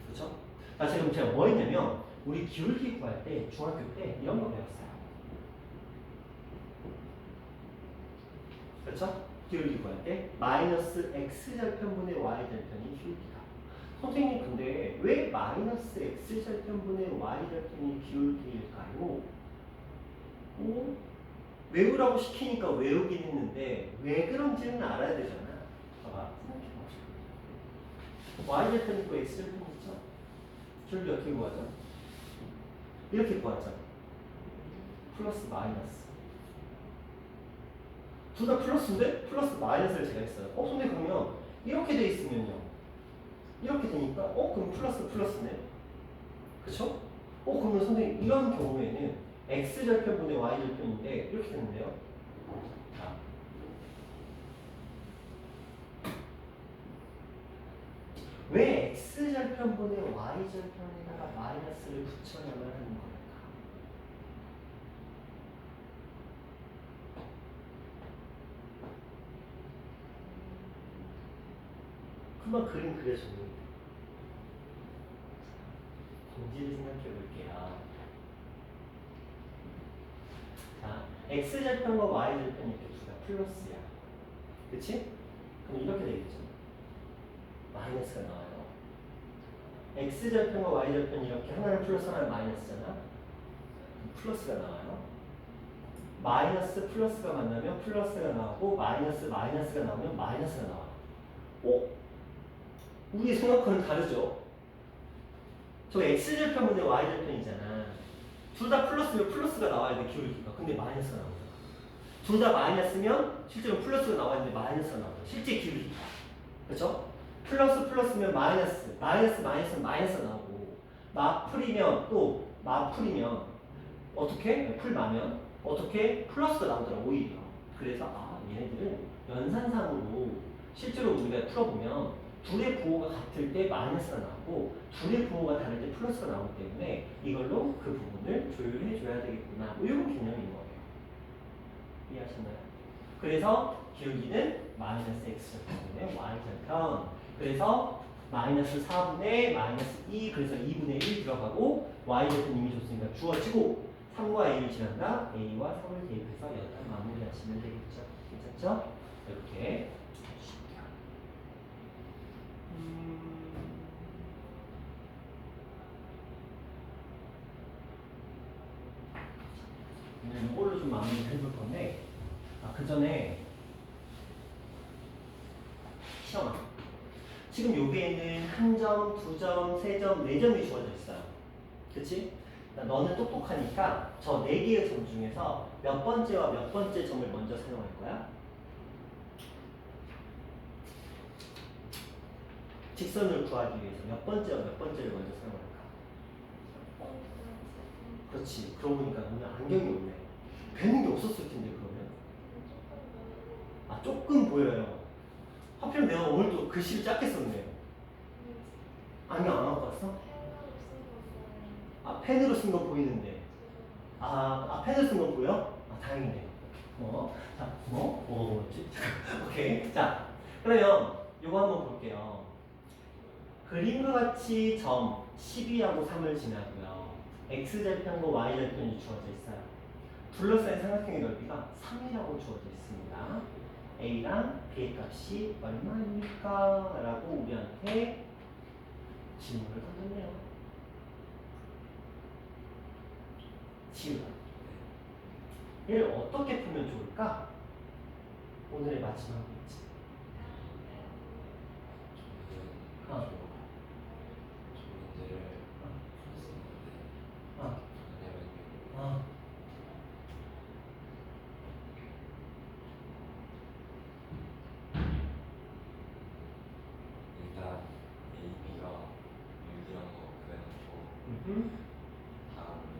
그렇죠? 자, 지금 제가 뭐 했냐면 우리 기울기 구할 때 중학교 때 이런 거 배웠어요. 그렇죠? 기울기 구할 때 마이너스 x절편분의 y절편이 기울기다. 선생님 근데 왜 마이너스 x절편분의 y절편이 기울기일까요? 외우라고 시키니까 외우긴 했는데 왜 그런지는 알아야 되잖아. 봐봐, 생각해봐. y절편 있고 x절편 있죠? 기울기 어떻게 구하죠? 이렇게 구하죠. 플러스 마이너스. 둘 다 플러스인데 플러스 마이너스를 제가 했어요. 선생님 그러면 이렇게 돼 있으면요. 이렇게 되니까 그럼 플러스 플러스네. 그쵸? 그러면 선생님 이런 경우에는 x절편분의 y절편인데 이렇게 되는데요. 자. 왜 x절편분의 y절편에다가 마이너스 마이너스를 붙여야만 하는 걸까? 한번 그림 그려줍니다. 공지를 생각해 볼게요. 자, x절편과 y절편 이렇게 두가 플러스야. 그치? 그럼 이렇게 되겠죠. 마이너스가 나와요. x절편과 y절편 이렇게 하나는 플러스 하나는 마이너스잖아. 플러스가 나와요. 마이너스 플러스가 만나면 플러스가 나오고 마이너스 마이너스가 나오면 마이너스가 나와요. 어? 우리 생각과는 다르죠? 저 x절편분의 y절편이잖아. 둘 다 플러스면 플러스가 나와야 돼, 기울기가. 근데 마이너스가 나오잖아. 둘 다 마이너스면 실제로 플러스가 나와야 되는데 마이너스가 나오죠. 실제 기울기가. 그렇죠? 플러스 플러스면 마이너스, 마이너스 마이너스는 마이너스가 나오고 마풀이면 또 마풀이면 어떻게? 풀마면 어떻게? 플러스가 나오더라 오히려. 그래서 얘네들은 연산상으로 실제로 우리가 풀어보면 둘의 부호가 같을 때 마이너스가 나오고 둘의 부호가 다를 때 플러스가 나오기 때문에 이걸로 그 부분을 조율해 줘야 되겠구나. 뭐 이런 개념인 거예요. 이해하셨나요? 그래서 기울기는 마이너스 x절편분의 y절편. 그래서 마이너스 4분의 마이너스 2 그래서 2분의 1 들어가고 y절편 이미 줬으니까 주어지고 3과 a를 지난다. a와 3을 대입해서 여기다 마무리하시면 되겠죠. 괜찮죠? 이렇게 해주실게요. 오늘 이걸로 좀 마무리를 해볼 건데 그 전에 시험아 지금 여기에는 1점, 2점, 3점, 4점이 주어져 있어요. 그치? 너는 똑똑하니까 저 4개의 점 중에서 몇 번째와 몇 번째 점을 먼저 사용할 거야? 직선을 구하기 위해서 몇 번째와 몇 번째를 먼저 사용할까? 그렇지. 그러고 보니까 오늘 안경이 없네. 뵈는 게 없었을 텐데 그러면. 조금 보여요. 하필 내가 오늘도 글씨를 작게 썼네요. 안경 안 갖고 왔어? 펜으로 쓴 거 보이는데. 펜으로 쓴 거 보여? 다행이네요. 자, 뭐가 뭐였지? 오케이. 자, 그러면 요거 한번 볼게요. 그림과 같이 점 12하고 3을 지나고요. x절편과 y절편이 주어져 있어요. 둘러싸인 삼각형의 넓이가 3이라고 주어져 있습니다. a랑 b의 값이 얼마입니까? 라고 우리한테 질문을 던졌네요. 지우다. 얘를 어떻게 풀면 좋을까? 오늘의 마지막 문제. 일단 AB가 6이라는 거 그래놓고 다음에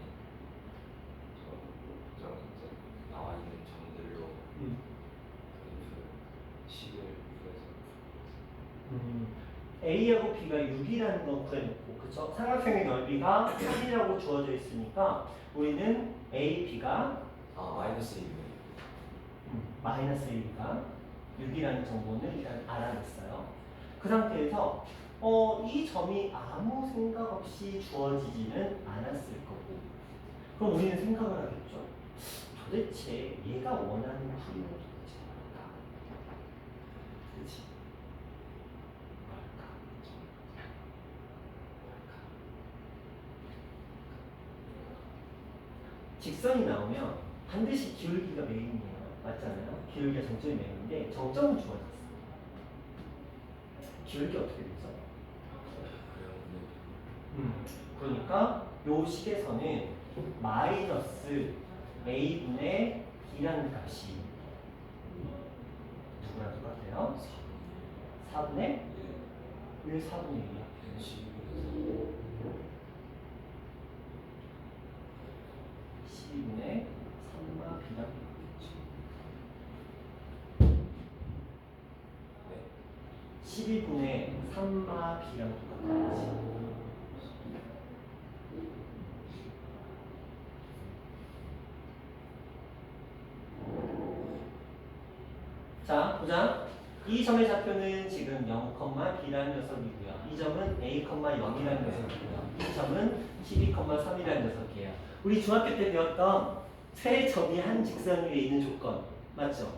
저 이제 나와 있는 점들로 그래프 10을 구해서 A하고 B가 6이라는 건 구해놓고 그쵸? 삼각형의 넓이가 3이라고 주어져 있으니까 우리는 A, B가 마이너스 1이네요. 마이너스 1가 6이라는 정보는 일단 알아냈어요. 그 상태에서 이 점이 아무 생각 없이 주어지지는 않았을 거고 그럼 우리는 생각을 하겠죠. 도대체 얘가 원하는 풀이는 도대체 뭘까? 그치? 직선이 나오면 반드시 기울기가 메인이에요. 맞잖아요? 기울기가 정점이 메인인데 정점은 주어졌어. 기울기 어떻게 되죠? 그러니까 요 식에서는 마이너스 a분의 b라는 값이 누구랑 똑같아요? 4분의 1, 4분의 1이야. 12분의 3마 b랑 똑같겠지. 12분의 3마 b랑 똑같겠지. 자, 보자. 이 점의 좌표는 지금 0,b라는 녀석이고요. 이 점은 a, 0이라는 녀석이고요. 이 점은 12,3이라는 녀석이에요. 우리 중학교 때 배웠던 세 점이 한 직선 위에 있는 조건 맞죠?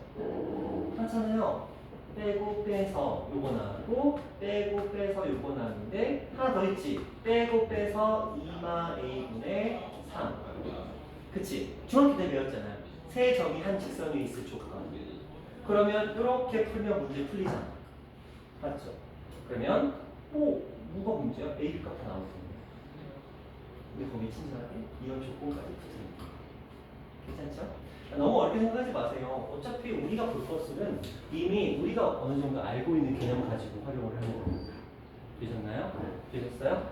맞잖아요. 빼고 빼서 요거 나오고 빼고 빼서 요거 나오는데 하나 더 있지. 빼고 빼서 2마 a분의 3. 그치? 중학교 때 배웠잖아요. 세 점이 한 직선 위에 있을 조건. 그러면 이렇게 풀면 문제 풀리잖아. 맞죠? 그러면 뭐가 문제야? A, B 값 다 나오거든요. 근데 거기 친절하게 이런 조건까지 붙습니다. 괜찮죠? 너무 어렵게 생각하지 마세요. 어차피 우리가 볼 것은 이미 우리가 어느 정도 알고 있는 개념 가지고 활용을 하는 거예요. 되셨나요? 되셨어요?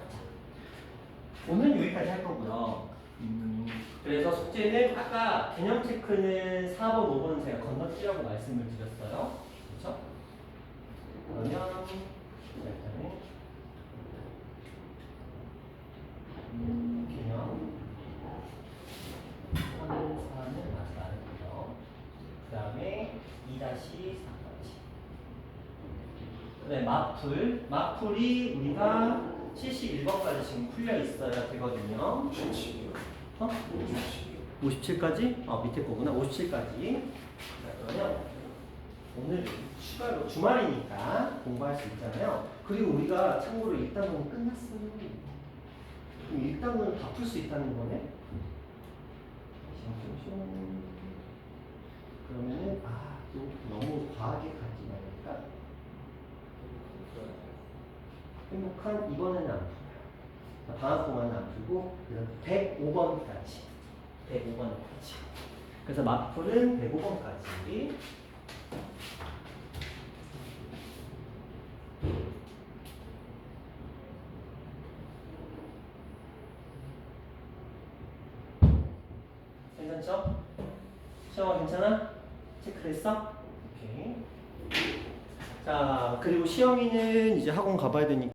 오늘 여기까지 할 거고요. 그래서 숙제는 아까 개념 체크는 4번, 5번은 제가 건너뛰라고 말씀을 드렸어요. 그렇죠? 그러면 일단은 개념 3은 아직 안 했고요. 그 다음에 2-4까지. 네, 마풀이 우리가 71번까지 지금 풀려 있어야 되거든요. 57까지? 밑에 거구나. 57까지. 그러면 오늘 추가로 주말이니까 공부할 수 있잖아요. 그리고 우리가 참고로 1단원이 끝났어요. 그럼 1단원을 다 풀 수 있다는 거네? 그러면은 또 너무 과하게 가지 말니까 행복한 이번에는 안 풀어요. 방학 동안은 안 풀고 그래서 105번까지. 105번까지. 그래서 마풀은 105번까지. 괜찮죠? 시험아 괜찮아? 체크했어? 오케이. 자, 그리고 시험이는 이제 학원 가봐야 되니까.